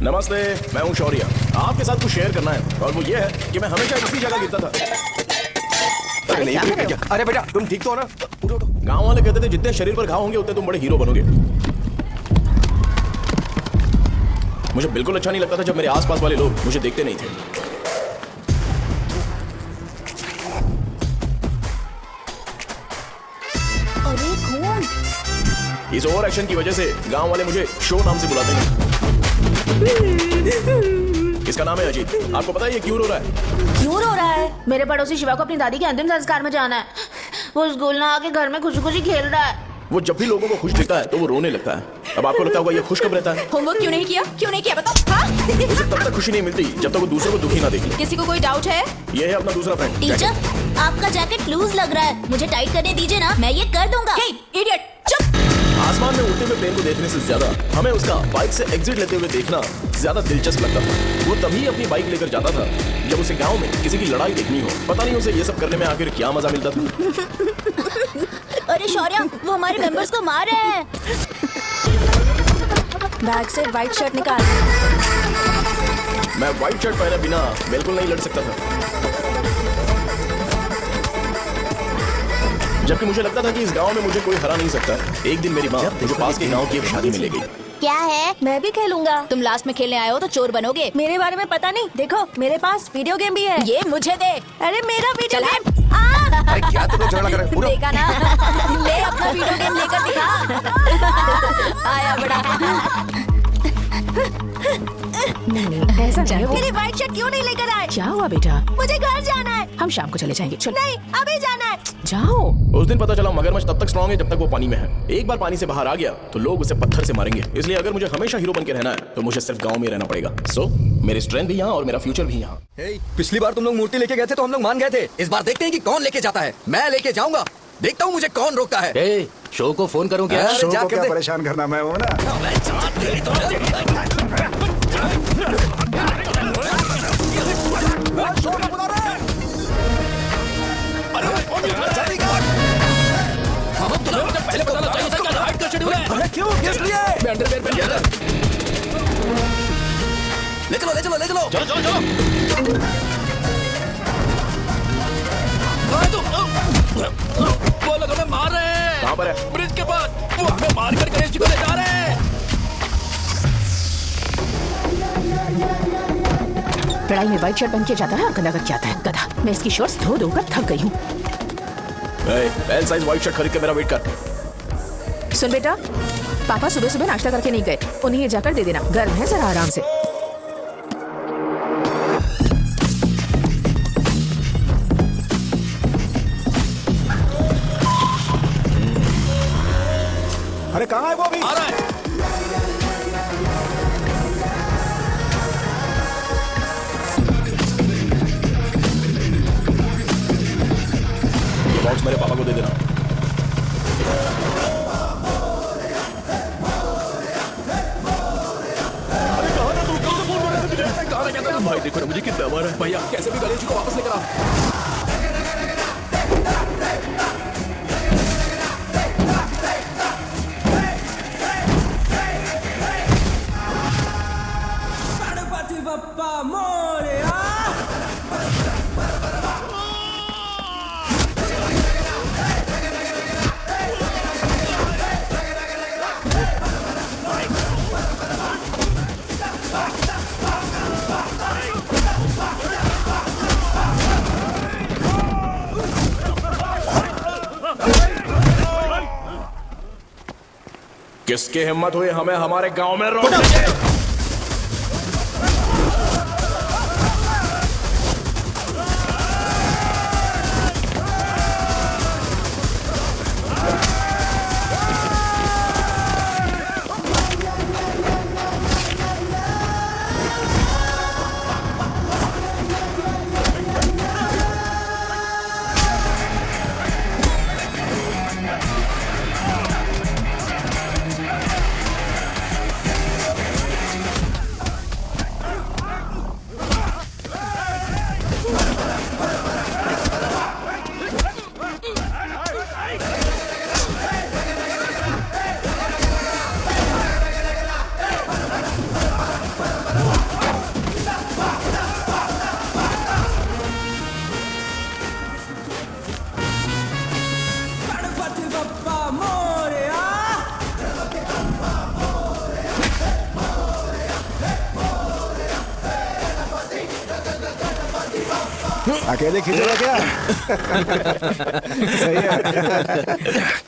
नमस्ते, मैं हूँ शौर्य। आपके साथ कुछ शेयर करना है और वो ये है कि मैं हमेशा इसी जगह गिरता था। अरे नहीं क्या? अरे बेटा तुम ठीक तो हो ना? उठो। गांव वाले कहते थे जितने शरीर पर घाव होंगे उतने तुम बड़े हीरो बनोगे। मुझे बिल्कुल अच्छा नहीं लगता था जब मेरे आसपास वाले लोग मुझे देखते नहीं थे। अरे खून! इस ओवर एक्शन की वजह से गांव वाले मुझे शो नाम से बुलाते हैं। इसका नाम है अजीत। आपको पता है ये क्यों रो रहा है? क्यों रो रहा है? मेरे पड़ोसी शिवा को अपनी दादी के अंतिम संस्कार में जाना है। वो स्कूल ना आके घर में खुशी खुशी खेल रहा है। वो जब भी लोगों को खुश दिखता है तो वो रोने लगता है। अब आपको लगता होगा ये खुश कब रहता है? होमवर्क क्यों नहीं किया? क्यों नहीं किया बताओ? हाँ? उसे तब तक खुशी नहीं मिलती जब तक वो दूसरों को दुखी ना देख ले। किसी को कोई डाउट है? ये है अपना दूसरा फ्रेंड। टीचर, आपका जैकेट लूज लग रहा है, मुझे टाइट करने दीजिए ना, मैं ये कर दूंगा। हे इडियट, चुप! आसमान में उड़ते हुए प्लेन को देखने से ज्यादा हमें उसका बाइक से एग्जिट लेते हुए देखना ज्यादा दिलचस्प लगता था। वो तभी अपनी बाइक लेकर जाता था जब उसे गांव में किसी की लड़ाई देखनी हो। पता नहीं उसे ये सब करने में आखिर क्या मजा मिलता था। अरे शौर्य, वो हमारे मेंबर्स को मार रहे हैं। बैग से व्हाइट शर्ट निकाल। मैं व्हाइट शर्ट पहने बिना बिल्कुल नहीं लड़ सकता था। जबकि मुझे लगता था कि इस गांव में मुझे कोई हरा नहीं सकता। एक दिन मेरी माँ मुझे पास के गांव की एक शादी में ले गई। क्या है? मैं भी खेलूंगा। तुम लास्ट में खेलने आए हो तो चोर बनोगे। मेरे बारे में पता नहीं। देखो मेरे पास वीडियो गेम भी है। ये मुझे दे। अरे मेरा वीडियो चल गेम। अरे क्या तुम लोग झगड़ा कर रहे हो? उठो। देखा ना? ले अपना वीडियो गेम लेकर दिखा। आया बड़ा। नहीं ऐसा नहीं है। मेरी व्हाइट शर्ट क्यों नहीं लेकर आए? क्या हुआ बेटा? मुझे घर जाना है। हम शाम को चले जाएंगे। चलो। नहीं, अभी जाना है। जाओ। उस दिन पता चला मगरमच्छ तब तक स्ट्रांग है जब तक वो पानी में है। एक बार पानी से बाहर आ गया तो लोग उसे पत्थर से मारेंगे। इसलिए अगर मुझे हमेशा हीरो बन के रहना है तो मुझे सिर्फ गांव में रहना पड़ेगा। सो मेरी स्ट्रेंथ भी यहाँ और मेरा फ्यूचर भी यहाँ। पिछली बार तुम लोग मूर्ति लेके गए थे तो हम लोग मान गए थे। इस बार देखते हैं कि कौन लेके जाता है। मैं लेके जाऊंगा, देखता हूँ मुझे कौन रोकता है। शो को फोन करूं क्या? अरे शो जा को कर क्या दे। परेशान करना, मैं हूं ना। पहले बताना चाहिए था क्या हाइट का शेड्यूल है? अरे क्यों? किस लिए? मैं अंडरवेयर पहन गया था। ले चलो ले चलो ले चलो। चलो चलो चलो। वो लोग हमें मार रहे हैं। कहाँ पर है? ब्रिज के पास। वो हमें मार कर गणेश जी को ले जा रहे हैं। लड़ाई में व्हाइट शर्ट पहन के जाता है, गधा करके आता है। गधा। मैं इसकी शॉर्ट्स धो धोकर थक गई हूँ। एल साइज व्हाइट शर्ट खरीद के मेरा वेट कर। सुन बेटा, पापा सुबह सुबह नाश्ता करके नहीं गए। उन्हें ये जाकर दे देना। गर्म है, जरा आराम से। अरे कहाँ है वो अभी? आ रहा है। ये बॉक्स मेरे पापा को दे देना। भाई देखो ना मुझे कितना मारा है। भैया कैसे भी गणेश जी को वापस लेकर आओ। गणपति बप्पा मोरया। किसकी हिम्मत हुई हमें हमारे गांव में रोकने की? अकेले खींचेगा क्या? सही है।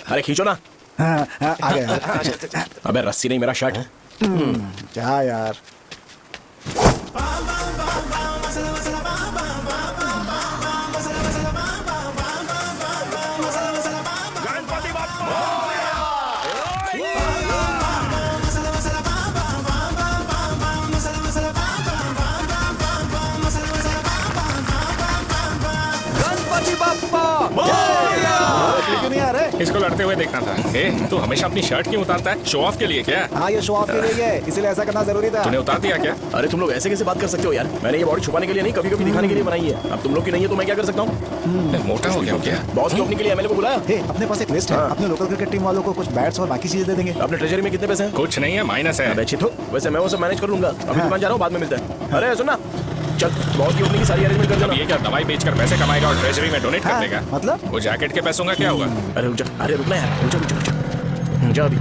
अरे खींचो ना। हाँ, आ गया। अबे रस्सी नहीं, मेरा शर्ट है। क्या यार? गणपति बाप्पा क्यों नहीं आ रहे? इसको लड़ते हुए देखना था। तू हमेशा अपनी शर्ट क्यों उतारता है? शो ऑफ के लिए क्या? हाँ, ये शो ऑफ के लिए है, इसीलिए ऐसा करना जरूरी था। तूने उतार दिया क्या? अरे तुम लोग ऐसे कैसे बात कर सकते हो यार? मैंने ये बॉडी छुपाने के लिए नहीं, कभी कभी दिखाने के लिए बनाई है। अब तुम लोग की नहीं है तो मैं क्या कर सकता हूँ? मोटा हो गया हो क्या? बॉस की ओपनिंग के लिए एमएलए को बुलाया। हे, अपने पास एक लिस्ट है। अपने लोकल क्रिकेट टीम वालों को कुछ बैट्स और बाकी चीजें दे देंगे। अपने ट्रेजरी में कितने पैसे हैं? कुछ नहीं है, माइनस है। अबे छितो, वैसे मैं वो सब मैनेज कर लूंगा। अभी दुकान जा रहा हूँ, बाद में मिलते हैं। अरे सुनना, चल बॉस की ओपनिंग की सारी अरेंजमेंट कर अब देना। ये क्या दवाई बेचकर पैसे कमाएगा और ट्रेजरी में डोनेट कर हाँ, देगा? मतलब? वो जैकेट के पैसों का क्या होगा? अरे रुक जा, अरे रुकना यार, रुक जा अभी।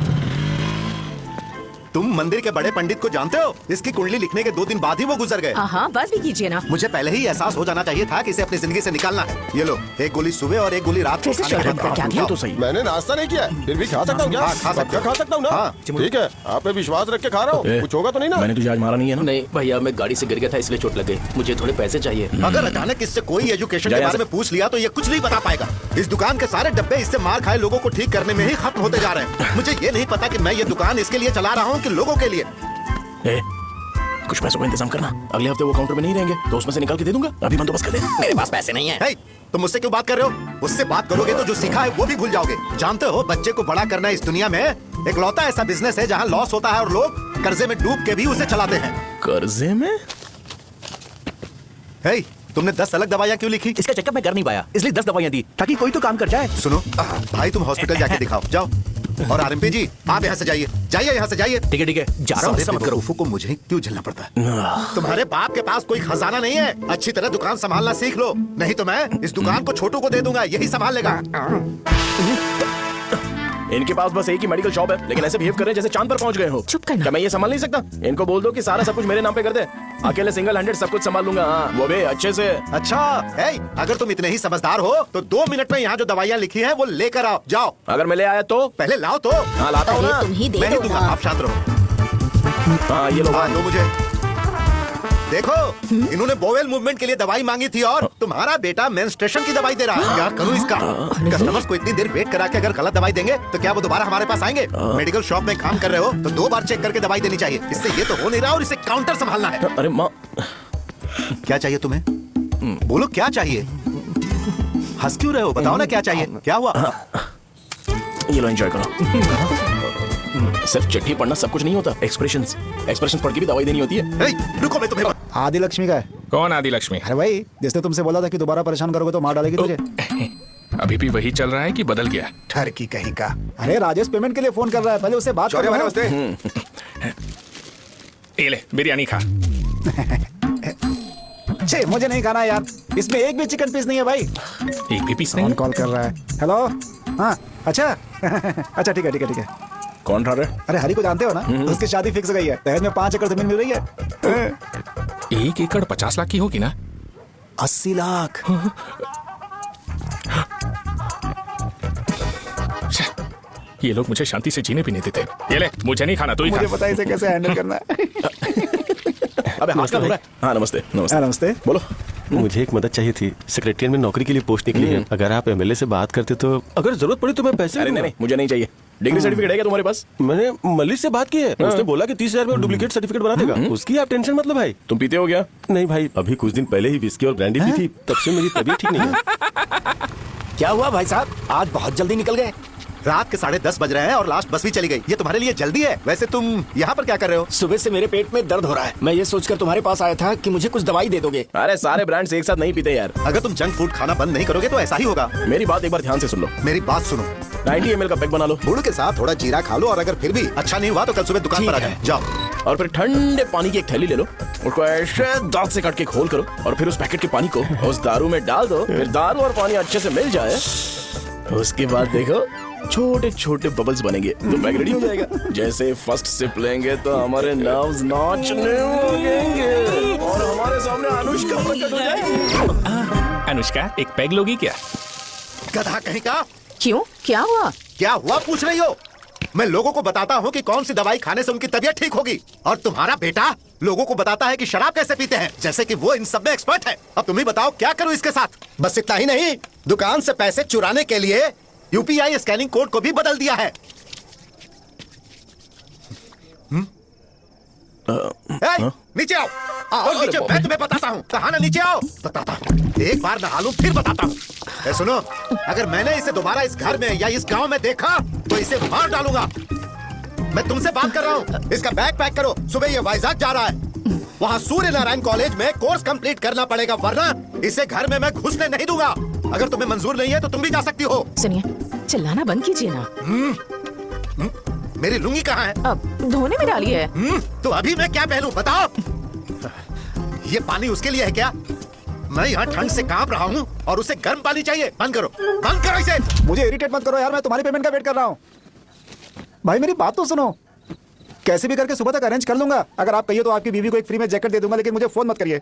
तुम मंदिर के बड़े पंडित को जानते हो? इसकी कुंडली लिखने के 2 दिन बाद ही वो गुजर गए। हाँ, बस भी कीजिए ना। मुझे पहले ही एहसास हो जाना चाहिए था कि इसे अपनी जिंदगी से निकालना है। ये लो, एक गोली सुबह और एक गोली रात को फिर से खाने के शर्ट बाद बंद करके आ ये तो सही। मैंने नाश्ता नहीं किया, फिर भी खा सकता हूँ क्या? हाँ, खा सकते हो। खा सकता हूँ ना? हाँ। ठीक है, आप पे विश्वास रख के खा रहा हूँ। कुछ होगा तो नहीं ना? मैंने तुझे आज मारा नहीं है ना? नहीं भैया, मैं गाड़ी से गिर गया था इसलिए चोट लग गई। मुझे थोड़े पैसे चाहिए। अगर अचानक इससे कोई एजुकेशन के जया बारे से- में पूछ लिया तो ये कुछ नहीं बता पाएगा। इस दुकान के सारे डब्बे इससे मार खाए लोगों को ठीक करने में ही खत्म होते जा रहे हैं। मुझे ये नहीं पता कि मैं ये दुकान इसके लिए चला रहा हूँ कि लोगों के लिए। कुछ पैसों का इंतजाम करना। अगले हफ्ते वो काउंटर में नहीं रहेंगे तो उसमें से निकाल के दे दूंगा। अभी बंदोबस्त कर दे। मेरे पास पैसे नहीं है। हे, तुम मुझसे क्यों बात कर रहे हो? उससे बात करोगे तो जो सीखा है वो भी भूल जाओगे। जानते हो, बच्चे को बड़ा करना इस दुनिया में एक लौता ऐसा बिजनेस है जहाँ लॉस होता है और लोग कर्जे में डूब के भी उसे चलाते हैं। कर्जे में? हे, तुमने 10 अलग दवाइयाँ क्यों लिखी? इसका चेकअप मैं कर नहीं पाया, इसलिए 10 दवाइयाँ दी ताकि कोई तो काम कर जाए। सुनो भाई, तुम हॉस्पिटल जाके दिखाओ, जाओ। और आरएमपी जी, आप यहाँ से जाइए, जाइए यहाँ से जाइए। ठीक है, जा रहा हूँ। सारे ऐसा मत करो। बेवकूफों को मुझे क्यों झेलना पड़ता है? तुम्हारे बाप के पास कोई खजाना नहीं है। अच्छी तरह दुकान संभालना सीख लो, नहीं तो मैं इस दुकान को छोटू को दे दूंगा, यही संभाल लेगा। इनके पास बस एक ही मेडिकल शॉप है, लेकिन ऐसे बिहेव कर रहे हैं जैसे चांद पर पहुंच गए हो। चुप करना। क्या मैं ये संभाल नहीं सकता? इनको बोल दो कि सारा सब कुछ मेरे नाम पे कर दे। अकेले सिंगल हैंडेड सब कुछ संभाल लूंगा। हाँ, वो भी अच्छे से। अच्छा, हे, अगर तुम इतने ही समझदार हो तो 2 मिनट में यहाँ जो दवाइयाँ लिखी हैं वो लेकर आओ, जाओ। अगर मैं ले आया तो? पहले लाओ तो। हाँ लाता हूँ ना। तुम ही दे मैं ही दो दूंगा, ना। आप शांत रहो। हाँ ये लो। हाँ, दो मुझे। देखो, इन्होंने बोवेल मूवमेंट के लिए दवाई मांगी थी और तुम्हारा बेटा मेंस्ट्रुएशन की दवाई दे रहा है। यार करूँ इसका? कस्टमर्स को इतनी देर वेट करा के अगर गलत दवाई देंगे तो क्या वो दोबारा हमारे पास आएंगे? मेडिकल शॉप में काम कर रहे हो तो 2 बार चेक करके दवाई देनी चाहिए। इससे ये तो हो नहीं रहा और इसे काउंटर संभालना है। अरे माँ, क्या चाहिए तुम्हें? बोलो क्या चाहिए? हंस क्यों रहे हो? बताओ ना क्या चाहिए? क्या हुआ? ये लो एंजॉय करो। सिर्फ चिट्ठी पढ़ना सब कुछ नहीं होता। एक्सप्रेशंस पढ़ के भी दवाई देनी होती है। हे, रुको, मैं तुम्हें आदि लक्ष्मी का है। कौन आदि लक्ष्मी? अरे भाई, जिसने तुमसे बोला था कि दोबारा परेशान करोगे तो मार डालेगी तुझे। अभी भी वही चल रहा है कि बदल गया? ठरकी कहीं का। अरे राजेश पेमेंट के लिए फोन कर रहा है, पहले उससे बात करो। ये ले बिरयानी खा। छे, मुझे नहीं खाना यार, इसमें एक भी चिकन पीस नहीं है भाई। एक भी पीस नहीं कौन है? कॉल कर रहा है? हेलो, हाँ, अच्छा अच्छा, ठीक है ठीक है ठीक है। कौन रहा है? अरे हरी को जानते हो ना, उसकी शादी फिक्स हो गई है। दहेज में 5 एकड़ जमीन मिल रही है। 1 एकड़ 50 लाख की होगी ना? 80 लाख। ये लोग मुझे शांति से जीने भी नहीं देते। ये ले, मुझे नहीं खाना, तू ही खा। मुझे पता है इसे कैसे हैंडल करना है। अबे हाथ का हो रहा है। हाँ नमस्ते। नमस्ते। नमस्ते। बोलो। मुझे एक मदद चाहिए थी। सेक्रेटरिएट में नौकरी के लिए पोस्ट निकली है। अगर आप एमएलए से बात करते तो अगर जरूरत पड़ी तो मैं पैसे अरे नहीं, मुझे नहीं चाहिए। डिग्री सर्टिफिकेट है क्या तुम्हारे पास? मैंने मलिक से बात की है। उसने बोला कि 30,000 में डुप्लीकेट सर्टिफिकेट बना देगा। उसकी आप टेंशन मतलब भाई। तुम पीते हो क्या? नहीं भाई, अभी कुछ दिन पहले ही विस्की और ब्रांडी पी थी, तब से मेरी तबीयत ठीक नहीं है। क्या हुआ भाई साहब, आज बहुत जल्दी निकल गए? रात के 10:30 बज रहे हैं और लास्ट बस भी चली गई। ये तुम्हारे लिए जल्दी है? वैसे तुम यहाँ पर क्या कर रहे हो? सुबह से मेरे पेट में दर्द हो रहा है। मैं ये सोचकर तुम्हारे पास आया था कि मुझे कुछ दवाई दे दोगे। अरे सारे ब्रांड्स एक साथ नहीं पीते यार। अगर तुम जंक फूड खाना बंद नहीं करोगे तो ऐसा ही होगा। मेरी बात एक बार ध्यान से सुन लो। मेरी बात सुनो, 90 ml का पैक बना लो। गुड़ के साथ थोड़ा जीरा खा लो और अगर फिर भी अच्छा नहीं हुआ तो कल सुबह दुकान पर आ जाओ। जाओ। और फिर ठंडे पानी की एक थैली ले लो, उसको ऐसे दांत से काट के खोल करो और फिर उस पैकेट के पानी को उस दारू में डाल दो। फिर दारू और पानी अच्छे से मिल जाए, उसके बाद देखो छोटे छोटे बबल्स बनेंगे तो पैक रेडी हो जाएगा। जैसे फर्स्ट सिप लेंगे तो हमारे नर्व्स नाचने लगेंगे और हमारे सामने अनुष्का प्रकट हो जाएगी। अनुष्का एक पैग लोगी क्या? गधा कहीं का। क्यों, क्या हुआ? क्या हुआ पूछ रही हो? मैं लोगों को बताता हूँ कि कौन सी दवाई खाने से उनकी तबीयत ठीक होगी, और तुम्हारा बेटा लोगों को बताता है कि शराब कैसे पीते हैं, जैसे कि वो इन सब में एक्सपर्ट है। अब तुम ही बताओ क्या करूँ इसके साथ। बस इतना ही नहीं, दुकान से पैसे चुराने के लिए यूपीआई स्कैनिंग कोड को भी बदल दिया है। नीचे आओ, आओ नीचे, मैं तुम्हें बताता हूँ। कहा ना नीचे आओ, बताता हूँ। एक बार नहा लूं फिर बताता हूँ। सुनो, अगर मैंने इसे दोबारा इस घर में या इस गांव में देखा तो इसे मार डालूंगा। मैं तुमसे बात कर रहा हूँ। इसका बैग पैक करो, सुबह ये वाइजाग जा रहा है। वहाँ सूर्य नारायण कॉलेज में कोर्स कंप्लीट करना पड़ेगा, वरना इसे घर में मैं घुसने नहीं दूंगा। अगर तुम्हें मंजूर नहीं है तो तुम भी जा सकती हो। सुनिए, चिल्लाना बंद कीजिए ना। मेरी लुंगी कहाँ है? अब धोने में डाली है। तो अभी मैं क्या पहनूं बताओ? ये पानी उसके लिए है क्या? मैं यहाँ ठंड से कांप रहा हूँ और उसे गर्म पानी चाहिए। बंद करो, बंद करो इसे। मुझे इरिटेट मत करो यार, मैं तुम्हारी पेमेंट का वेट कर रहा हूँ। भाई मेरी बात तो सुनो, कैसे भी करके सुबह तक अरेंज कर लूंगा। अगर आप कहिए तो आपकी बीवी को एक फ्री में जैकेट दे दूंगा, लेकिन मुझे फोन मत करिए।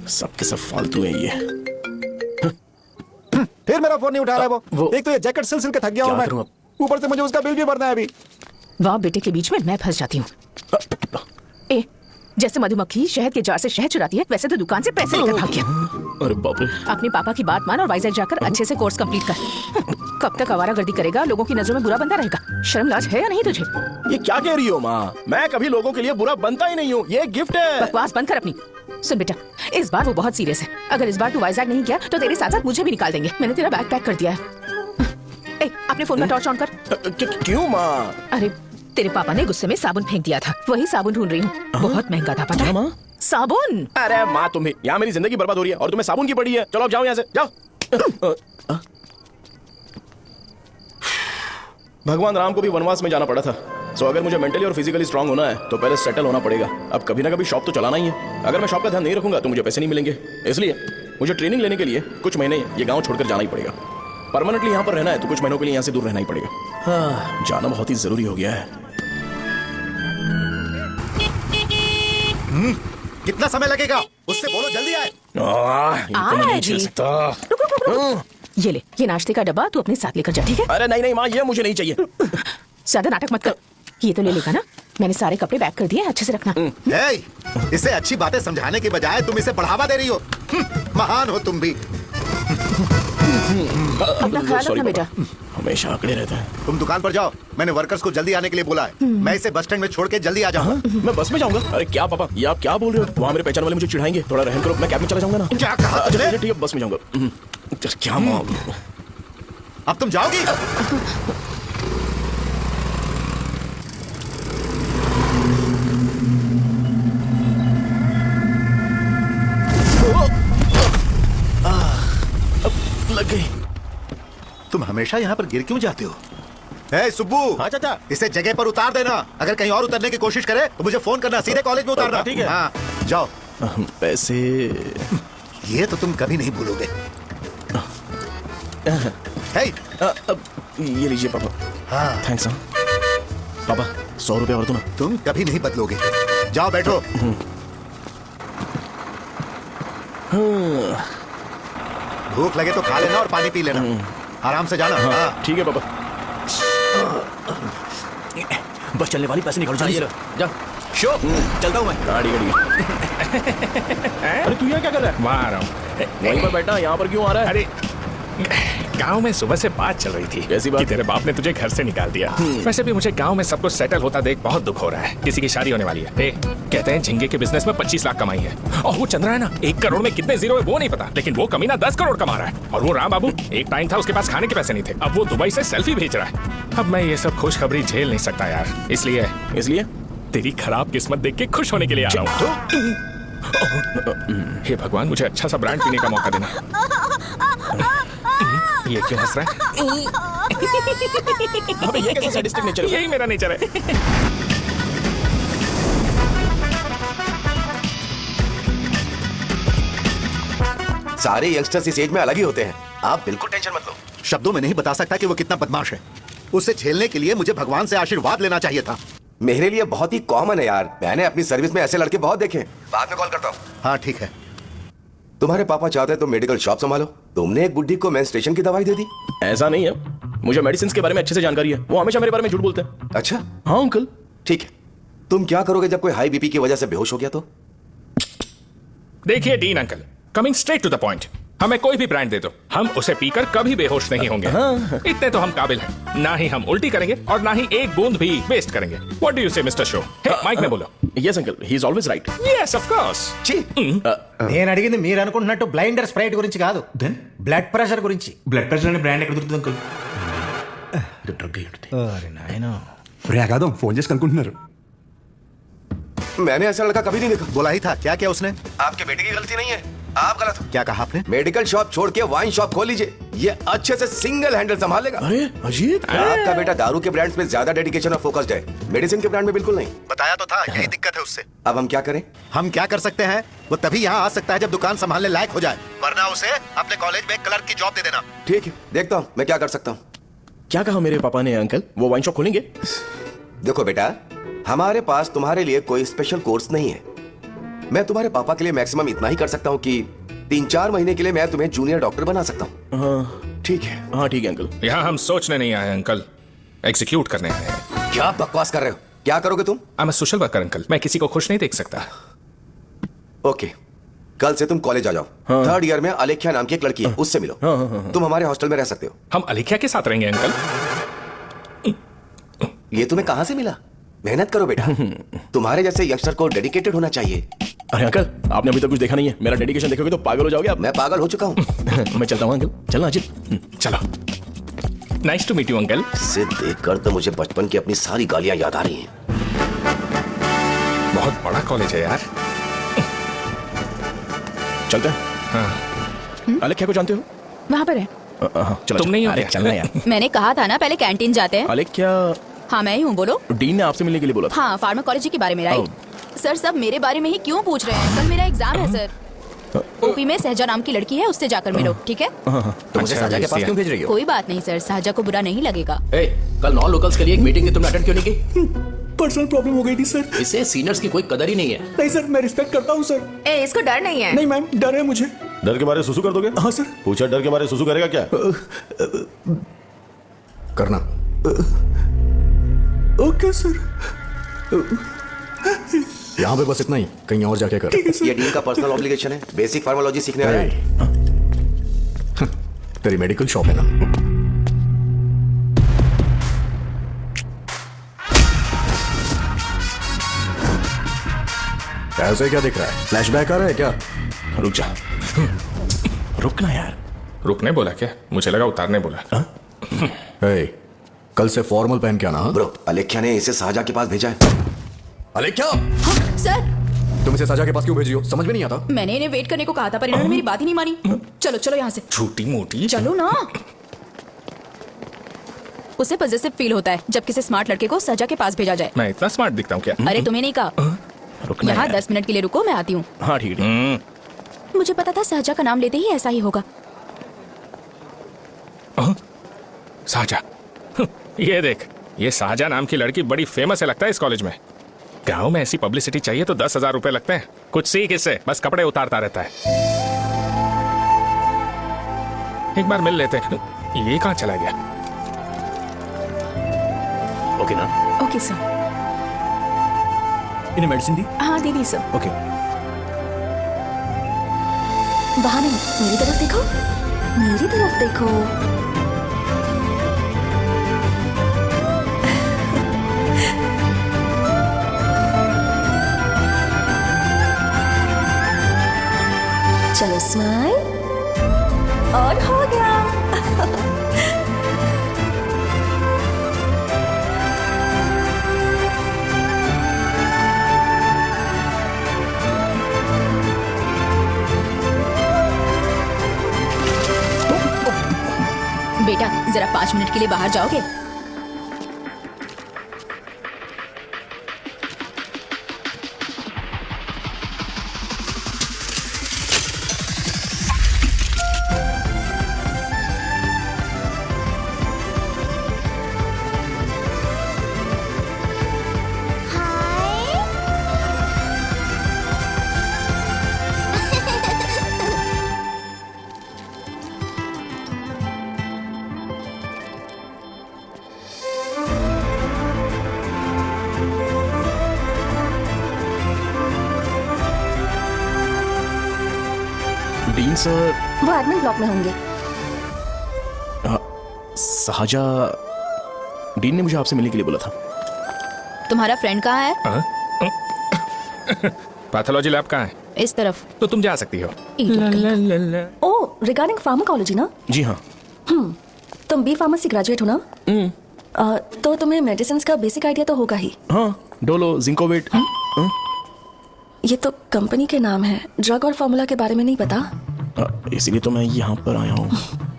सबके सब फालतू है ये। फिर मेरा फोन नहीं उठा रहा है वो। एक तो ये जैकेट सिल के थक गया हूँ मैं, ऊपर से मुझे उसका बिल भी भरना है अभी। वाह, बेटे के बीच में मैं फंस जाती हूँ। ए, जैसे मधुमक्खी शहद के जार से शहद चुराती है, वैसे तो दुकान से पैसे लेकर भाग गया। अरे बाप रे। अपने पापा की बात मान और वाइजैक जाकर अच्छे से कोर्स कंप्लीट कर। कब तक आवारागर्दी करेगा, लोगों की नजरों में बुरा बनता रहेगा। शर्म लाज है या नहीं तुझे? ये क्या कह रही हो माँ? मैं कभी लोगों के लिए बुरा बनता ही नहीं हूँ, ये गिफ्ट है। बकवास बंद कर अपनी। सुन बेटा, इस बार वो बहुत सीरियस है। अगर इस बार तू वाइजैक नहीं किया तो तेरे साथ साथ मुझे भी निकाल देंगे। मैंने तेरा बैग पैक कर दिया है। ए, अपने फोन का टॉर्च ऑन कर। क्यों माँ? अरे तेरे पापा ने गुस्से में साबुन फेंक दिया था, वही साबुन ढूंढ रही हूँ। बहुत महंगा था, पता है? साबुन। अरे माँ, तुम्हें यहाँ मेरी जिंदगी बर्बाद हो रही है और तुम्हें साबुन की पड़ी है। चलो अब जाओ यहाँ से, जाओ। भगवान राम को भी वनवास में जाना पड़ा था। सो अगर मुझे मेंटली और फिजिकली स्ट्रांग होना है तो पहले सेटल होना पड़ेगा। अब कभी ना कभी शॉप तो चलाना ही है। अगर मैं शॉप का ध्यान नहीं रखूंगा तो मुझे पैसे नहीं मिलेंगे। इसलिए मुझे ट्रेनिंग लेने के लिए कुछ महीने ये गांव छोड़कर जाना ही पड़ेगा। परमानेंटली यहाँ पर रहना है तो कुछ महीनों के लिए यहाँ से दूर रहना ही पड़ेगा। हाँ, जाना बहुत ही जरूरी हो गया है। कितना समय लगेगा? उससे बोलो जल्दी आए। मैं नहीं झेल सकता। ये ले, ये नाश्ते का डब्बा तू अपने साथ लेकर जा, ठीक है? अरे नहीं नहीं माँ, ये मुझे नहीं चाहिए। ज्यादा नाटक मत कर। ये तो ले लेगा ना? मैंने सारे कपड़े पैक कर दिए, अच्छे से रखना। इसे अच्छी बातें समझाने के बजाय तुम इसे बढ़ावा दे रही हो। महान हो तुम भी। अपना ख्याल रखना बेटा। हमेशा आंकड़े रहता है। तुम दुकान पर जाओ, मैंने वर्कर्स को जल्दी आने के लिए बोला है। मैं इसे बस स्टैंड में छोड़ के जल्दी आ जाऊंगा। मैं बस में जाऊंगा? अरे क्या पापा, ये आप क्या बोल रहे हो? वहाँ मेरे पहचान वाले मुझे चिढ़ाएंगे। थोड़ा रहम करो, मैं कैब में चला जाऊंगा ना। क्या कहा? अच्छा ठीक है, बस में जाऊंगा। क्या माँ, अब तुम जाओगी? लग गई। तुम हमेशा यहाँ पर गिर क्यों जाते हो? ए सुब्बू। हाँ चाचा। इसे जगह पर उतार देना। अगर कहीं और उतरने की कोशिश करे तो मुझे फोन करना, सीधे कॉलेज में उतारना। ठीक है। हाँ, जाओ। पैसे ये तो तुम कभी नहीं भूलोगे। ये लीजिए पापा। हाँ। थैंक्स। पापा 100 रुपए और दो ना। तुम कभी नहीं बदलोगे। जाओ बैठो। भूख लगे तो खा लेना और पानी पी लेना। आराम से जाना। हाँ। ठीक है पापा। बस चलने वाली, पैसे निकाल जाइए। जा शो, चलता हूँ मैं। गाड़ी अरे तू यहाँ क्या कर रहा है? वहाँ आ रहा हूँ। वहीं पर बैठना, यहाँ पर क्यों आ रहा है? अरे गांव में सुबह से बात चल रही थी। कैसी बात? कि तेरे बाप ने तुझे घर से निकाल दिया। वैसे भी मुझे गांव में सब कुछ सेटल होता देख बहुत दुख हो रहा है। किसी की शादी होने वाली है। कहते हैं झिंगे के बिजनेस में 25 लाख कमाई है। और वो चंद्रा है ना, 1 करोड़ में कितने जीरो है वो नहीं पता, लेकिन वो कमीना 10 करोड़ कमा रहा है। और वो राम बाबू, एक टाइम था उसके पास खाने के पैसे नहीं थे, अब वो दुबई से सेल्फी भेज रहा है। अब मैं ये सब खुशखबरी झेल नहीं सकता यार, इसलिए तेरी खराब किस्मत देख के खुश होने के लिए आ रहा हूँ। हे भगवान, मुझे अच्छा सा ब्रांड पीने का मौका देना। ये क्यों हंस रहा है? अबे ये कैसा सैडिस्टिक नेचर है? यही मेरा नेचर है। सारे यंगस्टर्स इस एज में अलग ही होते हैं। आप बिल्कुल टेंशन मत लो। शब्दों में नहीं बता सकता कि वो कितना बदमाश है। उसे झेलने के लिए मुझे भगवान से आशीर्वाद लेना चाहिए था। मेरे लिए बहुत ही कॉमन है यार। मैंने अपनी सर्विस में ऐसे लड़के बहुत देखे। बाद में कॉल करता हूँ। हाँ ठीक है। तुम्हारे पापा चाहते हैं तुम मेडिकल शॉप संभालो। तुमने एक बुड्ढी को मेंस्ट्रुएशन की दवाई दे दी। ऐसा नहीं है, मुझे मेडिसिन के बारे में अच्छे से जानकारी है। वो हमेशा मेरे बारे में झूठ बोलते हैं। अच्छा हाँ अंकल। ठीक है, तुम क्या करोगे जब कोई हाई बीपी की वजह से बेहोश हो गया तो? देखिए Dean uncle, coming straight to the point, हमें कोई भी ब्रांड दे दो, हम उसे पीकर कभी बेहोश नहीं होंगे। इतने तो हम काबिल हैं। ना ही हम उल्टी करेंगे और ना ही एक बूंद भी वेस्ट करेंगे। व्हाट डू यू से मिस्टर शो? माइक में बोलो। Yes uncle, he is always right. Yes of course. నేను అడిగింది మీరు అనుకుంటున్నట్టు బ్లైండర్ స్ప్రైట్ గురించి కాదు, బ్లడ్ ప్రెషర్ గురించి. బ్లడ్ ప్రెషర్ అనే బ్రాండ్ ఎక్కడ దొరుకుతుంది అంకుల్? అరే నాయనా, కాదు ఫోన్ చేసి కనుక్కుంటున్నారు. मैंने ऐसा लड़का कभी नहीं देखा। बोला ही था। क्या क्या उसने? आपके बेटे की गलती नहीं है, आप गलत हो। क्या कहा आपने? मेडिकल शॉप छोड़ के वाइन शॉप खोल लीजिए, ये अच्छे से सिंगल हैंडल संभालेगा। अरे अजीत, आपका बेटा दारू के ब्रांड्स में ज्यादा डेडिकेशन और फोकस्ड है, मेडिसिन के ब्रांड में बिल्कुल नहीं। बताया तो था, यही दिक्कत है उससे। अब हम क्या करें? हम क्या कर सकते हैं? वो तभी यहाँ आ सकता है जब दुकान संभालने लायक हो जाए, वरना उसे अपने कॉलेज में क्लर्क की जॉब दे देना। ठीक है, देखता हूँ मैं क्या कर सकता हूँ। क्या कहा मेरे पापा ने अंकल? वो वाइन शॉप खोलेंगे? देखो बेटा, हमारे पास तुम्हारे लिए कोई स्पेशल कोर्स नहीं है। मैं तुम्हारे पापा के लिए मैक्सिमम इतना ही कर सकता हूँ कि 3-4 महीने के लिए मैं तुम्हें जूनियर डॉक्टर बना सकता हूँ। हाँ ठीक है। हाँ ठीक है अंकल। यहाँ हम सोचने नहीं आए अंकल, एग्जीक्यूट करने आए हैं। क्या बकवास कर रहे हो? क्या करोगे तुम? I am a social worker uncle, मैं किसी को खुश नहीं देख सकता। ओके, कल से तुम कॉलेज आ जाओ। हाँ। 3rd ईयर में अलेख्या नाम की एक लड़की है, उससे मिलो। तुम हमारे हॉस्टल में रह सकते हो। हम अलेख्या के साथ रहेंगे अंकल? ये तुम्हें कहां से मिला? मेहनत करो बेटा, तुम्हारे जैसे यंगस्टर को डेडिकेटेड होना चाहिए। अरे अंकल, आपने अभी तक कुछ देखा नहीं है। मेरा डेडिकेशन देखोगे तो पागल हो जाओगे आप। मैं पागल हो चुका हूँ। मैं चलता हूँ अंकल। चलना अजीत। चलो। Nice to meet you uncle. इसे देखकर तो मुझे बचपन की अपनी सारी गालियां याद आ रही हैं। बहुत बड़ा कॉलेज है यार। चलते हैं। हाँ। अलेख्या को जानते हो? वहाँ पर है। चलो तुम नहीं हो अरे क्या? चलना यार। मैंने कहा था ना पहले कैंटीन जाते हैं। अलेख्या? हाँ मैं ही हूँ, बोलो। डीन ने आपसे मिलने के लिए बोला था। हाँ, फार्माकोलॉजी के बारे में, राइट? सर सब मेरे बारे में ही क्यों पूछ रहे हैं? कल मेरा एग्जाम है सर। ओपी में सहजा नाम की लड़की है, उससे जाकर मिलो, ठीक है? तो मुझे साजा के पास क्यों भेज रही हो? कोई बात नहीं सर, साजा को बुरा नहीं लगेगा। कल नॉन लोकल्स के लिए एक मीटिंग थी, तुमने अटेंड क्यों नहीं की? पर्सनल प्रॉब्लम हो गई थी सर। इससे सीनियर्स की कोई कदर ही नहीं है। नहीं सर, मैं रिस्पेक्ट करता हूँ सर। ए, इसको डर नहीं है? नहीं मैम, डर है मुझे। डर के मारे सुसु कर दोगे? हाँ सर। पूछा डर के मारे सुसु करेगा क्या? करना। Okay sir. यहाँ पे बस इतना ही, कहीं और जाके कर। ये डीन का पर्सनल ऑब्लिगेशन है, बेसिक फार्माकोलॉजी सीखने आया है। तेरी मेडिकल शॉप है ना? ऐसे क्या दिख रहा है? फ्लैशबैक आ रहा है क्या? रुक जा। रुकना यार। रुकने बोला क्या? मुझे लगा उतारने बोला। कल से फॉर्मल पहन के आना। ब्रो, अलेख्या ने इसे साजा के पास भेजा है। अलेख्या! हाँ, सर तुम इसे साजा के पास क्यों भेजी हो? समझ में नहीं आता। मैंने इन्हें वेट करने को कहा था पर इन्होंने मेरी बात ही नहीं मानी। चलो चलो यहाँ से। छोटी मोटी चलो ना। उसे पॉजिटिव फील होता है जब किसी स्मार्ट लड़के को सजा के पास भेजा जाए। मैं इतना स्मार्ट दिखता हूँ क्या? अरे तुम्हें नहीं कहा। रुकना यहाँ यार। 10 मिनट के लिए रुको, मैं आती हूँ। हाँ ठीक है। मुझे पता था सहजा का नाम लेते ही ऐसा ही होगा। साजा, ये देख, ये साजा नाम की लड़की बड़ी फेमस है लगता है इस कॉलेज में। गांव में ऐसी पब्लिसिटी चाहिए तो 10,000 रुपए लगते हैं। कुछ सीख इससे, बस कपड़े उतारता रहता है। एक बार मिल लेते हैं। ये कहाँ चला गया? ओके ना? Okay sir. इन्हें मेडिसिन दी? हाँ दे दी सर। ओके। वहां नहीं, मेरी तरफ देखो, मेरी तरफ देखो। चलो स्माइल, और हो गया। बेटा जरा 5 मिनट के लिए बाहर जाओगे? सर। वो एडमिन ब्लॉक में होंगे। साजा, डीन ने मुझे आपसे मिलने के लिए बोला था। तुम्हारा फ्रेंड कहाँ है? पैथोलॉजी लैब कहाँ है? इस तरफ। तो तुम जा सकती हो। ओह, रिगार्डिंग फार्माकोलॉजी ना? जी हाँ। तुम बी फार्मेसी ग्रेजुएट हो ना? तो तुम्हें मेडिसिन का बेसिक आइडिया तो होगा ही। हाँ, डोलो, जिंकोवेट। ये तो कंपनी के नाम है, ड्रग और फॉर्मूला के बारे में नहीं पता। इसीलिए तो मैं यहाँ पर आया हूँ।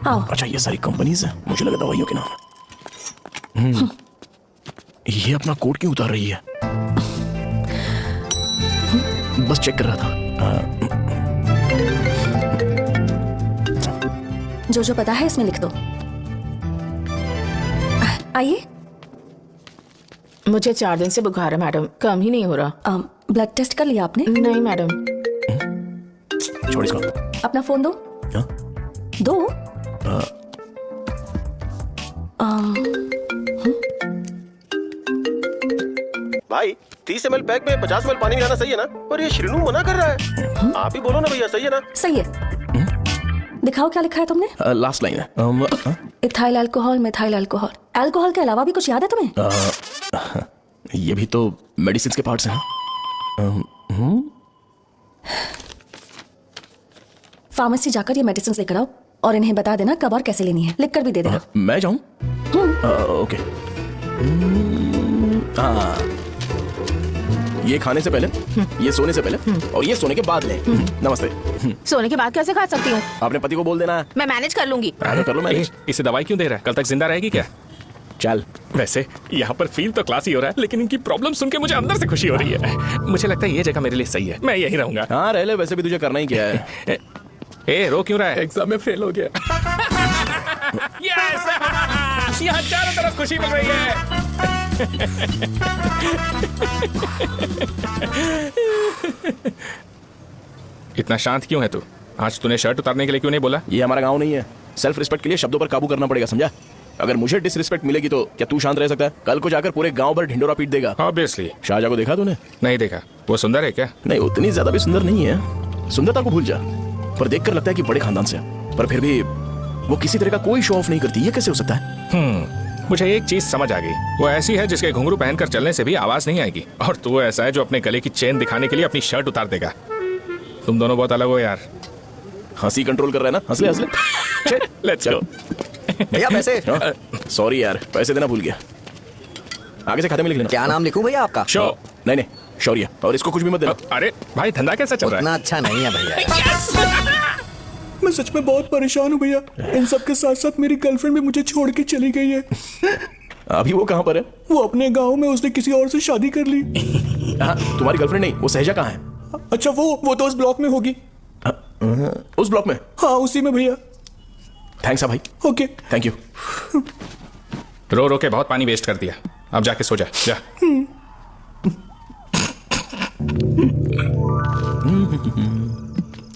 अच्छा, ये सारी कंपनीज है, मुझे लगा दवाइयों के नाम। ये अपना कोट क्यों उतार रही है? बस चेक कर रहा था। जो पता है इसमें लिख दो। आइए। मुझे 4 दिन से बुखार है मैडम, कम ही नहीं हो रहा। ब्लड टेस्ट कर लिया आपने? नहीं मैडम। छोड़ इसको। अपना फोन दो। दो। भाई 30 ml पैक में 50 ml पानी मिलाना सही है ना? पर ये श्रीनू मना कर रहा है। आप ही बोलो ना भैया, सही है ना? सही है। दिखाओ क्या लिखा है तुमने? लास्ट लाइन है। Ethyl alcohol, methyl alcohol. Alcohol के अलावा भी कुछ याद है तुम्हें? ये भी तो मेडिसिन के पार्ट्स हैं। फार्मेसी जाकर ये मेडिसिन लेकर आओ और इन्हें बता देना कब और कैसे लेनी है। लिख कर भी दे देना। मैं जाऊं? ओके। ये खाने से पहले, ये सोने से पहले और ये सोने के बाद ले। नमस्ते। सोने के बाद कैसे खा सकती हूँ? अपने पति को बोल देना। मैं मैनेज कर लूंगी। कर लो मैनेज। इसे दवाई क्यों दे रहा है? कल तक जिंदा रहेगी क्या? चल। वैसे यहाँ पर फील तो क्लासी हो रहा है, लेकिन इनकी प्रॉब्लम सुन के मुझे अंदर से खुशी हो रही है। मुझे लगता है ये जगह मेरे लिए सही है, मैं यही रहूंगा। हाँ रह ले, वैसे भी तुझे करना ही क्या है। ए, रो क्यों रहा है? एग्जाम में फेल हो गया। यस! यहाँ चारों तरफ खुशी मिल रही है। इतना शांत क्यों है तू? आज तूने शर्ट उतारने के लिए क्यों नहीं बोला? ये हमारा गांव नहीं है। सेल्फ रिस्पेक्ट के लिए शब्दों पर काबू करना पड़ेगा, समझा? अगर मुझे डिसरिस्पेक्ट मिलेगी तो क्या तू शांत रह सकता है? कल को जाकर पूरे गांव भर ढिंडोरा पीट देगा। ऑब्वियसली। शाहजहां को देखा तूने? नहीं देखा। वो सुंदर है क्या? नहीं, उतनी ज्यादा भी सुंदर नहीं है। सुंदरता को भूल जा, पर देखकर लगता है कि बड़े खानदान से, पर फिर भी वो किसी तरह का कोई शो ऑफ नहीं करती। ये कैसे हो सकता है? मुझे एक चीज समझ आ गई। वो ऐसी है जिसके घुंघरू पहनकर चलने से भी आवाज नहीं आएगी, और तू ऐसा है जो अपने गले की चेन दिखाने के लिए अपनी शर्ट उतार देगा। तुम दोनों बहुत अलग हो यार। हंसी कंट्रोल कर रहा है ना? हंस ले हंस ले। Let's go. भैया पैसे। सॉरी यार, पैसे देना भूल गया। आगे से खाते में लिख लेना। क्या नाम लिखूं भैया आपका? शो। नहीं, शौर्य। और इसको कुछ भी मत देना। अरे भाई, धंधा कैसा चल रहा है? उतना अच्छा नहीं है भैया। मैं सच में बहुत परेशान हूँ भैया। इन सब के साथ साथ मेरी गर्लफ्रेंड भी मुझे छोड़ के चली गई है। अभी वो कहाँ पर है? वो अपने गांव में, उसने किसी और से शादी कर ली। तुम्हारी गर्लफ्रेंड नहीं, वो सहजा कहाँ है? अच्छा, वो तो उस ब्लॉक में होगी। उस ब्लॉक में? हाँ, उसी में भैया। थैंक्स भाई। Okay, thank you. रो रो के बहुत पानी वेस्ट कर दिया, अब जाके सो जा। जा।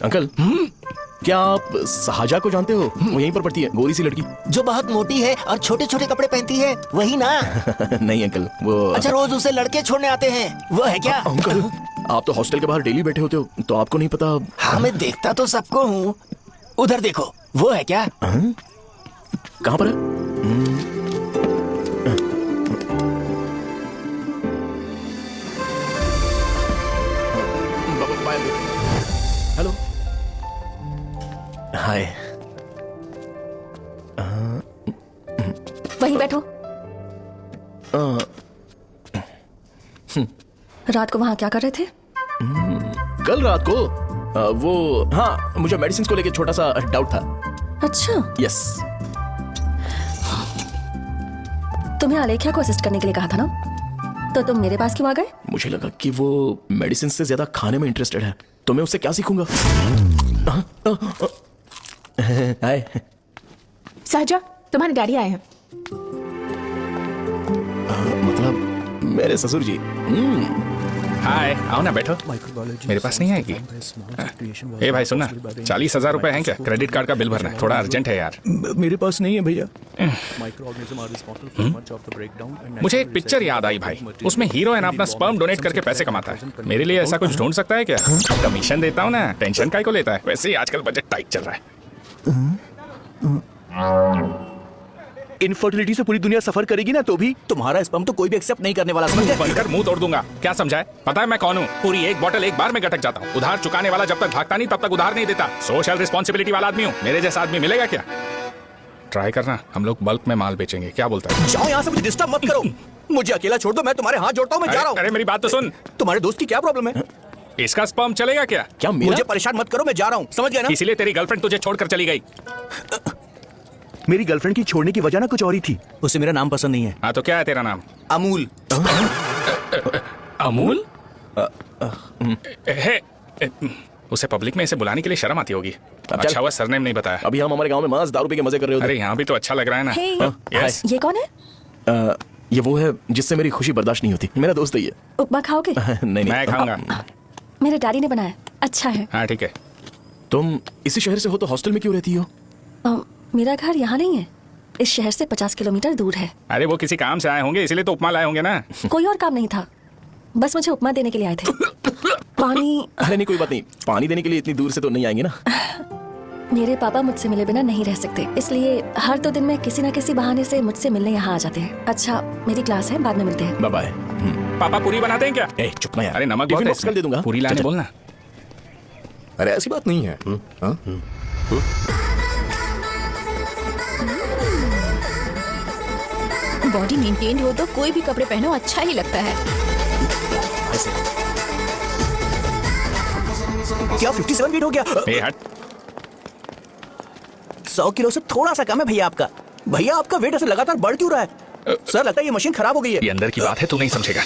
अंकल, क्या आप साजा को जानते हो? वो यहीं पर पढ़ती है, गोरी सी लड़की जो बहुत मोटी है और छोटे छोटे कपड़े पहनती है, वही ना? नहीं अंकल, वो अच्छा, रोज उसे लड़के छोड़ने आते हैं, वो है क्या? अंकल, आप तो हॉस्टल के बाहर डेली बैठे होते हो, तो आपको नहीं पता? हाँ, मैं देखता तो सबको हूँ। उधर देखो, वो है क्या? कहाँ पर है? हेलो। हाय। वहीं बैठो। रात को वहां क्या कर रहे थे? कल रात को वो, हाँ, मुझे मेडिसिन को लेके छोटा सा डाउट था। अच्छा। यस। तुम्हें आलेख्या को असिस्ट करने के लिए कहा था ना, तो तुम मेरे पास क्यों आ गए? मुझे लगा कि वो मेडिसिन से ज्यादा खाने में इंटरेस्टेड है, तो मैं उससे क्या सीखूंगा। हाय। साजा, तुम्हारे डैडी आए हैं। मतलब मेरे ससुर जी। हाय, आओ ना बैठो। मेरे पास नहीं आएगी। ए भाई सुनना, 40,000 रुपए हैं क्या? क्रेडिट कार्ड का बिल भरना है, थोड़ा अर्जेंट है यार। मेरे पास नहीं है भैया। मुझे एक पिक्चर याद आई भाई, उसमें हीरोइन अपना स्पर्म डोनेट करके पैसे कमाता है। मेरे लिए ऐसा कुछ ढूंढ सकता है क्या? कमीशन देता हूँ ना, टेंशन काहे को लेता है? वैसे ही आजकल बजट टाइट चल रहा है। इनफर्टिलिटी से पूरी दुनिया सफर करेगी ना, तो भी तुम्हारा स्पर्म तो कोई भी एक्सेप्ट नहीं करने वाला, समझ गए? बनकर मुंह तोड़ दूंगा। क्या समझा है? पता है मैं कौन हूँ? पूरी एक बोतल एक बार में गटक जाता हूँ। उधार चुकाने वाला जब तक भागता नहीं तब तक उधार नहीं देता। सोशल रिस्पॉन्सिबिलिटी वाला आदमी हूँ। मेरे जैसा आदमी मिलेगा क्या? ट्राई करना, हम लोग बल्क में माल बेचेंगे। क्या बोलता है? जाओ यहाँ से, मुझे डिस्टर्ब मत करो। मुझे अकेला छोड़ दो, मैं तुम्हारे हाथ जोड़ता हूँ, मैं जा रहा हूँ। अरे मेरी बात तो सुन। तुम्हारे दोस्त की क्या प्रॉब्लम है? इसका स्पर्म चलेगा क्या? मुझे परेशान मत करो, मैं जा रहा हूँ, समझ गए ना? इसीलिए तेरी गर्लफ्रेंड तुझे छोड़कर चली गई। मेरी गर्लफ्रेंड की छोड़ने की वजह ना कुछ और ही थी। उसे मेरा नाम पसंद नहीं है। हाँ तो क्या है तेरा नाम? अमूल। अमूल? उसे पब्लिक में इसे बुलाने के लिए शर्म आती होगी। अच्छा हुआ सरनेम नहीं बताया। अभी हम हमारे गांव में मस्त दारू पी के मजे कर रहे होते। अरे यहाँ भी तो अच्छा लग रहा है ना। यस। ये कौन है? ये वो है जिससे मेरी खुशी बर्दाश्त नहीं होती। मेरा दोस्त है ये। उपमा खाओगे? नहीं मैं खाऊंगा। मेरे डैडी ने बनाया, अच्छा है। हाँ ठीक है। तुम इसी शहर से हो तो हॉस्टल में क्यों रहती हो? मेरा घर यहाँ नहीं है, इस शहर से 50 किलोमीटर दूर है। अरे वो किसी काम से आए होंगे, इसलिए तो उपमा लाए होंगे ना। कोई और काम नहीं था, बस मुझे उपमा देने के लिए आए थे। पानी? अरे नहीं कोई बात नहीं, पानी देने के लिए इतनी दूर से तो नहीं आएंगे ना। मेरे पापा मुझसे मिले बिना नहीं रह सकते, इसलिए हर 2 दिन में किसी न किसी बहाने से मुझसे मिलने यहाँ आ जाते हैं। अच्छा मेरी क्लास है, बाद में मिलते हैं। Bye bye. पापा पूरी बनाते हैं क्या? चुप ना यार। अरे नमक टिफिन बहुत बॉक्स कल दे दूंगा। पूरी लाने बोलना। अरे ऐसी बात नहीं है। बॉडी मेंटेन हो तो कोई भी कपड़े पहनो अच्छा ही लगता है। क्या 57 वेट हो गया? हट। 100 किलो से थोड़ा सा कम है भैया आपका। भैया आपका वेट ऐसे लगातार बढ़ क्यों रहा है? सर लगता है ये मशीन खराब हो गई है। ये अंदर की बात है, तू नहीं समझेगा।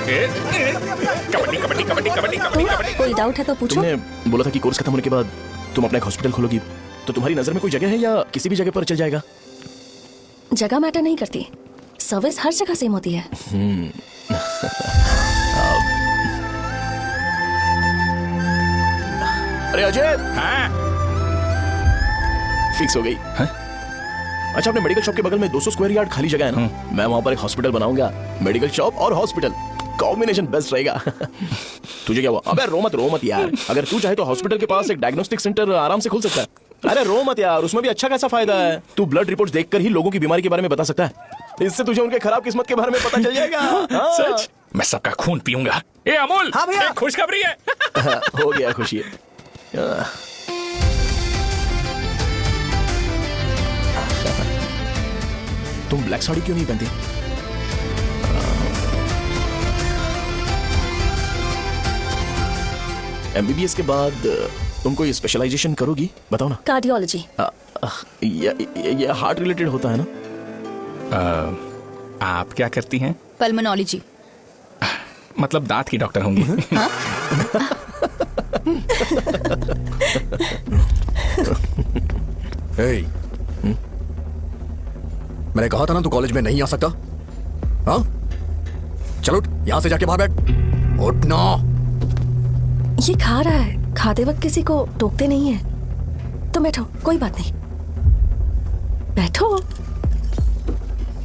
कबड्डी कबड्डी कबड्डी कबड्डी कबड्डी कबड्डी। कोई डाउट है तो पूछो। तुमने बोला था कि कोर्स खत्म होने के बाद तुम अपना एक हॉस्पिटल खोलोगी, तो तुम्हारी नजर में कोई जगह है या किसी भी जगह पर चल जाएगा? जगह मैटर नहीं करती, सर्विस हर जगह सेम होती है। अरे अजय। हाँ? फिक्स हो गई। अच्छा अपने मेडिकल शॉप के बगल में 200 स्क्वायर यार्ड खाली जगह है ना, मैं वहां पर एक हॉस्पिटल बनाऊंगा। मेडिकल शॉप और हॉस्पिटल कॉम्बिनेशन बेस्ट रहेगा। तुझे क्या हुआ? अबे रो मत यार। अगर तू चाहे तो हॉस्पिटल के पास एक डायग्नोस्टिक सेंटर आराम से खुल सकता है। अरे रो मत यार, उसमें भी अच्छा खासा फायदा है। तू ब्लड रिपोर्ट्स देखकर ही लोगों की बीमारी के बारे में बता सकता है। इससे तुझे उनके खराब किस्मत के बारे में पता चल जाएगा। सच? मैं सबका खून पीऊंगा। ए अमूल, हाँ भैया। खुशखबरी है। हो गया खुशी है। तुम ब्लैक साड़ी क्यों नहीं पहनती? एमबीबीएस के बाद तुम कोई स्पेशलाइजेशन करोगी? बताओ ना। कार्डियोलॉजी। ये हार्ट रिलेटेड होता है ना? आप क्या करती हैं? पल्मोनोलॉजी। मतलब दांत की डॉक्टर होंगी। हाँ? hey, मैंने कहा था ना तू कॉलेज में नहीं आ सकता। हाँ चलो यहां से जाके बाहर बैठ। उठ ना। ये खा रहा है, खाते वक्त किसी को टोकते नहीं है। तो बैठो, कोई बात नहीं, बैठो।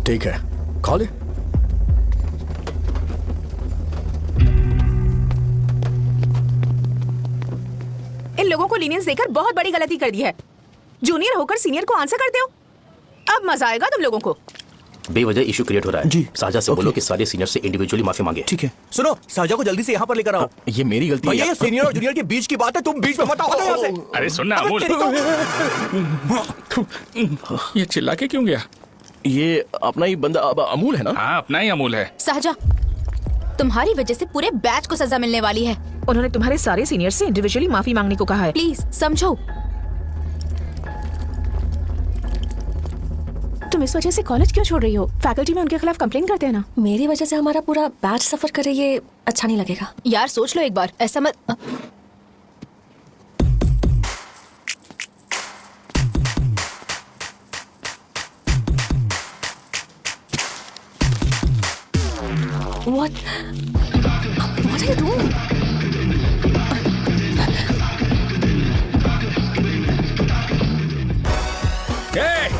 ठीक है खा ले। इन लोगों को लीनियंस देकर बहुत बड़ी गलती कर दी है। जूनियर होकर सीनियर को आंसर करते हो। अब मजा आएगा तुम लोगों को। बेवजह इशू क्रिएट हो रहा है जी। साजा से बोलो कि सारे सीनियर से इंडिविजुअली माफी मांगे। ठीक है। सुनो, साजा को जल्दी से यहाँ पर लेकर आओ। ये मेरी गलती है। ये सीनियर और जूनियर के बीच की बात है, तुम बीच में मत आओ यहाँ से। अरे सुनना अमूल, ये चिल्ला के क्यों गया? ये अपना ही बंदा अमूल है ना? हाँ अपना ही अमूल है। साजा, तुम्हारी वजह से पूरे बैच को सजा मिलने वाली है। उन्होंने तुम्हारे सारे सीनियर से इंडिविजुअली माफी मांगने को कहा है। प्लीज समझो। तुम इस वजह से कॉलेज क्यों छोड़ रही हो? फैकल्टी में उनके खिलाफ कंप्लेन करते हैं ना। मेरी वजह से हमारा पूरा बैच सफर करे, ये अच्छा नहीं लगेगा। यार सोच लो एक बार, ऐसा मत। What are you doing?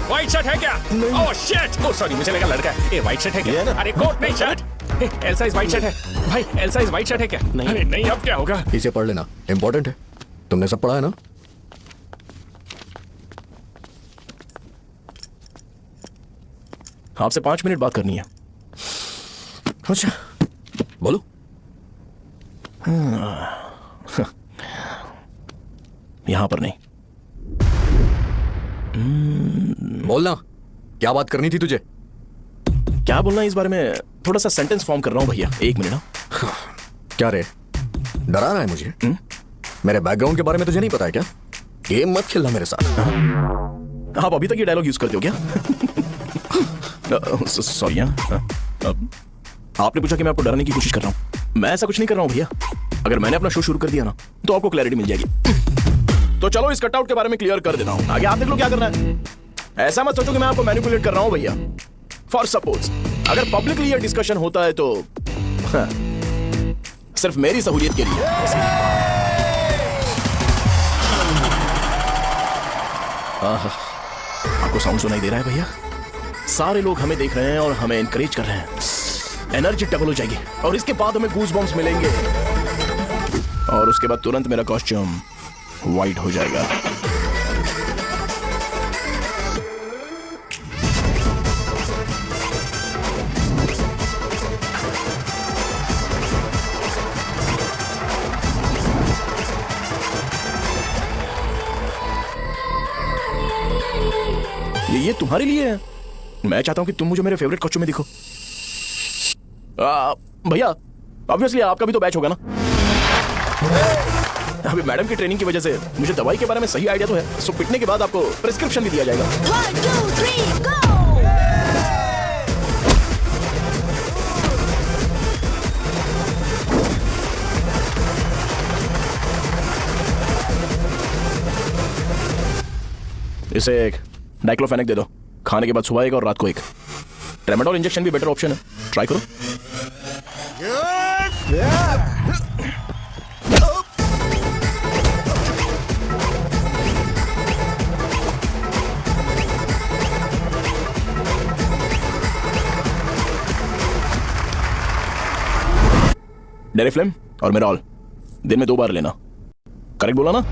White shirt है क्या? Oh shit! ओह सॉरी, मुझे लगा लड़का है। व्हाइट शर्ट है क्या? अरे कोट नहीं, shirt. L size white shirt है भाई। एल साइज व्हाइट शर्ट है क्या? नहीं। अरे नहीं, अब क्या होगा? इसे पढ़ लेना, इंपॉर्टेंट है। तुमने सब पढ़ा है ना? आपसे 5 मिनट बात करनी है। अच्छा, बोलो। यहां पर नहीं। बोलना, क्या बात करनी थी तुझे? क्या बोलना है इस बारे में? थोड़ा सा सेंटेंस फॉर्म कर रहा हूं भैया, 1 मिनट ना। क्या रे, डरा रहा है मुझे? मेरे बैकग्राउंड के बारे में तुझे नहीं पता है क्या? गेम मत खेलना मेरे साथ। आप अभी तक ये डायलॉग यूज करते हो क्या? सॉरी। आपने पूछा कि मैं आपको डराने की कोशिश कर रहा हूं। मैं ऐसा कुछ नहीं कर रहा हूं भैया। अगर मैंने अपना शो शुरू कर दिया ना तो आपको क्लैरिटी मिल जाएगी। तो चलो इस कटआउट के बारे में क्लियर कर देता हूं, आगे आप देख लो क्या करना है। ऐसा मत सोचो कि मैं आपको मैनिपुलेट कर रहा हूं भैया। फॉर सपोज अगर पब्लिकली ये डिस्कशन होता है तो सिर्फ मेरी सहूलियत के लिए। आपको साउंड सुनाई दे रहा है भैया? सारे लोग हमें देख रहे हैं और हमें एनकरेज कर रहे हैं। एनर्जी डबल हो जाएगी और इसके बाद हमें गूज बम्स मिलेंगे और उसके बाद तुरंत मेरा कॉस्ट्यूम वाइट हो जाएगा। ये तुम्हारे लिए है। मैं चाहता हूं कि तुम मुझे मेरे फेवरेट कॉस्ट्यूम में दिखो। भैया ऑब्वियसली आपका भी तो बैच होगा ना। अभी मैडम की ट्रेनिंग की वजह से मुझे दवाई के बारे में सही आइडिया तो है। सो पिटने के बाद आपको प्रिस्क्रिप्शन भी दिया जाएगा। 1 2 3 गो। इसे एक डाइक्लोफेनेक दे दो। खाने के बाद सुबह एक और रात को एक। ट्रेमाडोल इंजेक्शन भी बेटर ऑप्शन है, ट्राई करो। डेरिफ्लेम और मेरॉल दिन में 2 बार लेना। करेक्ट बोला ना?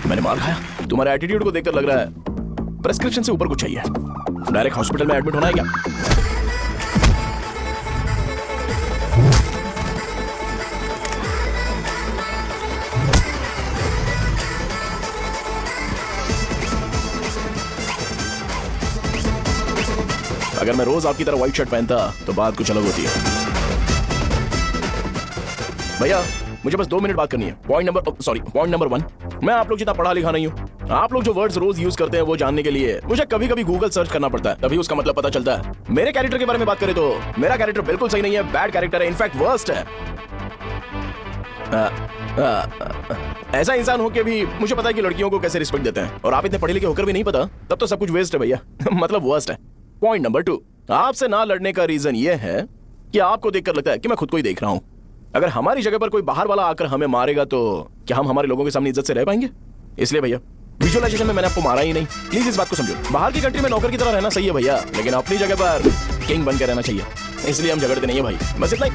मैंने मार खाया। तुम्हारे एटीट्यूड को देखकर लग रहा है प्रेस्क्रिप्शन से ऊपर कुछ चाहिए। डायरेक्ट हॉस्पिटल में एडमिट होना है क्या? अगर मैं रोज आपकी तरह व्हाइट शर्ट पहनता तो बात कुछ अलग होती है। भैया मुझे बस 2 मिनट बात करनी है। पॉइंट नंबर 1, मैं आप लोग जितना पढ़ा लिखा नहीं हूँ। आप लोग जो वर्ड्स रोज यूज करते हैं वो जानने के लिए मुझे कभी कभी गूगल सर्च करना पड़ता है, तभी उसका मतलब पता चलता है। मेरे कैरेक्टर के बारे में बात करें तो मेरा कैरेक्टर बिल्कुल सही नहीं है, बैड कैरेक्टर है, इनफैक्ट वर्स्ट है। ऐसा इंसान होकर भी मुझे पता है कि लड़कियों को कैसे रिस्पेक्ट देते हैं, और आप इतने पढ़े लिखे होकर भी नहीं पता, तब तो सब कुछ वेस्ट है भैया। मतलब वर्स्ट है। पॉइंट नंबर 2, आपसे ना लड़ने का रीजन ये है कि आपको देखकर लगता है कि मैं खुद को ही देख रहा हूं। अगर हमारी जगह पर कोई बाहर वाला आकर हमें मारेगा तो क्या हम हमारे लोगों के सामने इज्जत से रह पाएंगे? इसलिए भैया विजुअलाइजेशन में मैंने आपको मारा ही नहीं। प्लीज इस बात को समझो, बाहर की कंट्री में नौकर की तरह रहना सही है भैया, लेकिन अपनी जगह पर किंग बनकर रहना चाहिए। इसलिए हम झगड़ते नहीं है भाई, बस इतना ही,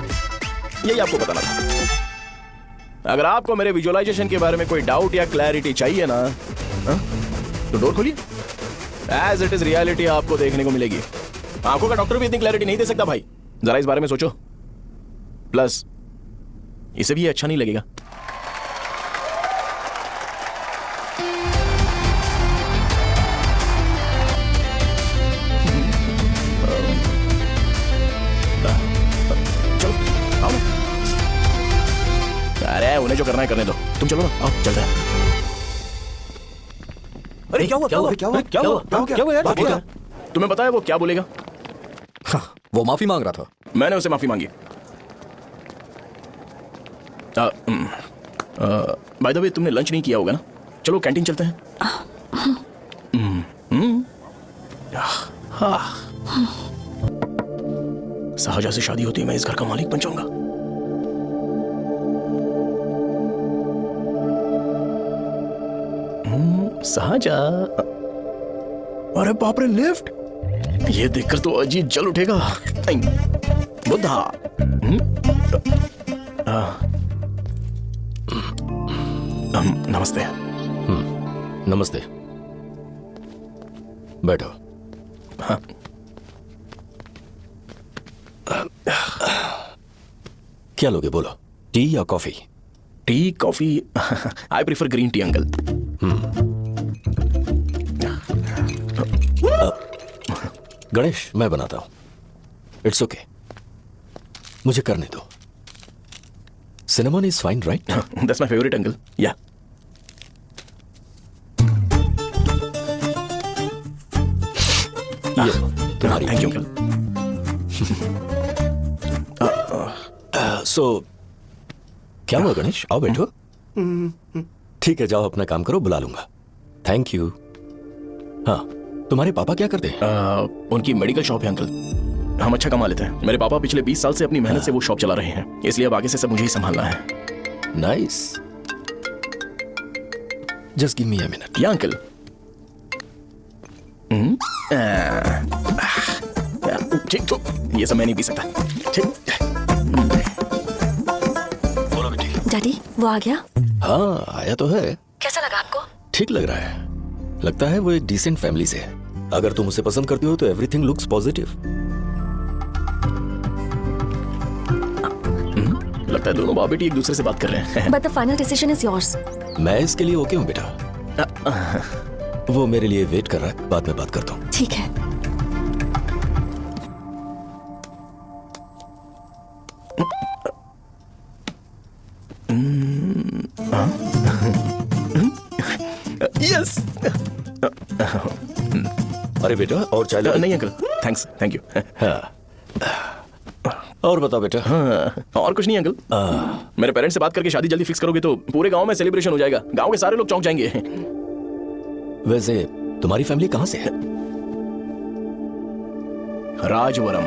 यही आपको बताना था। अगर आपको मेरे विजुअलाइजेशन के बारे में कोई डाउट या क्लैरिटी चाहिए ना, तो डोर खोलिए। एज इट इज रियलिटी आपको देखने को मिलेगी। आंखों का डॉक्टर भी इतनी क्लैरिटी नहीं दे सकता भाई, जरा इस बारे में सोचो। प्लस इसे भी अच्छा नहीं लगेगा। अरे उन्हें जो करना है करने दो, तुम चलो ना, आओ चलते हैं। अरे क्या हुआ क्या हुआ क्या हुआ क्या हुआ क्या हुआ यार? तुम्हें पता है वो क्या बोलेगा? हाँ, वो माफी मांग रहा था। मैंने उसे माफी मांगी। बाय द वे तुमने लंच नहीं किया होगा ना, चलो कैंटीन चलते हैं। सहजा से शादी होती है, मैं इस घर का मालिक बन जाऊंगा। सहजा, अरे बाप रे, लिफ्ट! ये देखकर तो अजीत जल उठेगा। बुद्धा। नमस्ते। नमस्ते, बैठो। हाँ। क्या लोगे बोलो, टी या coffee? Tea coffee, I prefer green tea uncle. Ganesh, मैं बनाता हूं। इट्स ओके, मुझे करने दो। Cinnamon is fine right? That's my favourite uncle. या तुम्हारी। Thank you uncle. सो क्या हुआ गणेश? आओ बैठो। ठीक है, जाओ अपना काम करो, बुला लूंगा। Thank you. हाँ, तुम्हारे पापा क्या करते हैं? उनकी मेडिकल शॉप है अंकल। हम अच्छा कमा लेते हैं। मेरे पापा पिछले 20 साल से अपनी मेहनत से वो शॉप चला रहे हैं, इसलिए अब आगे से सब मुझे ही संभालना है। Nice. Just give me a minute. या अंकल। ठीक, तो ये सब मैं नहीं पी सकता। ठीक। डैडी, वो आ गया? हाँ, आया तो है। कैसा लगा आपको? ठीक लग रहा है। लगता है वो एक डिसेंट फैमिली से है। अगर तुम उसे पसंद करती हो तो एवरीथिंग लुक्स पॉजिटिव। लगता है दोनों बाप बेटी एक दूसरे से बात कर रहे हैं। But the final decision is yours. मैं इसके लिए ओके हूँ बेटा। वो मेरे लिए वेट कर रहा है, बाद में बात करता हूँ। ठीक है। यस। अरे बेटा, और चाय लो? नहीं अंकल, थैंक्स, थैंक यू। हाँ। और बताओ बेटा। हाँ, और कुछ नहीं अंकल। मेरे पेरेंट्स से बात करके शादी जल्दी फिक्स करोगे तो पूरे गांव में सेलिब्रेशन हो जाएगा। गांव के सारे लोग चौंक जाएंगे। वैसे तुम्हारी फैमिली कहां से है? राजवरम।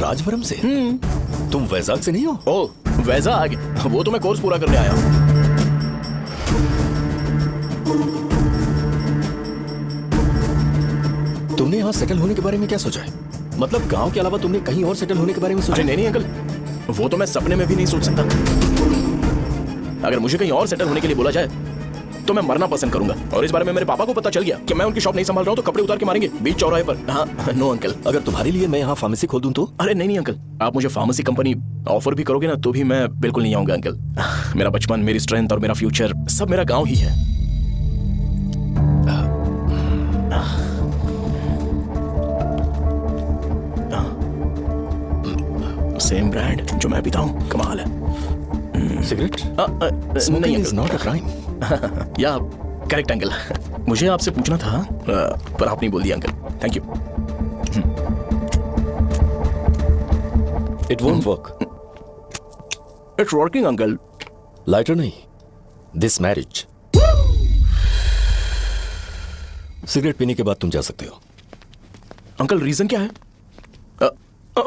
राजवरम से? तुम वैजाग से नहीं हो? ओ, वैजाग? वो तो मैं कोर्स पूरा करने आया हूँ। तुमने यहाँ सेटल होने के बारे में क्या सोचा है? मतलब गांव के अलावा तुमने कहीं और सेटल होने के बारे में सोचा? नहीं अंकल, वो तो मैं सपने में भी नहीं सोच सकता। अगर मुझे कहीं और सेटल होने के लिए बोला जाए तो मैं मरना पसंद करूंगा। और इस बारे में मेरे पापा को पता चल गया कि मैं उनकी शॉप नहीं संभाल रहा हूँ तो कपड़े उतार के मारेंगे बीच चौराहे पर। हाँ, नो अंकल। अगर तुम्हारे लिए मैं यहाँ फार्मेसी खोल दूं तो? अरे नहीं अंकल, आप मुझे फार्मेसी कंपनी ऑफर भी करोगे ना तो भी मैं बिल्कुल नहीं आऊंगा अंकल। मेरा बचपन, मेरी स्ट्रेंथ और मेरा फ्यूचर सब मेरा गाँव ही है। सेम ब्रांड जो मैं पीता हूँ, कमाल है। सिगरेट? नहीं इज नॉट अ क्राइम। या करेक्ट अंकल, मुझे आपसे पूछना था पर आप नहीं बोल दिया uncle. Thank you. It won't work. It's working uncle. Lighter नहीं, दिस मैरिज। सिगरेट पीने के बाद तुम जा सकते हो। अंकल रीजन क्या है?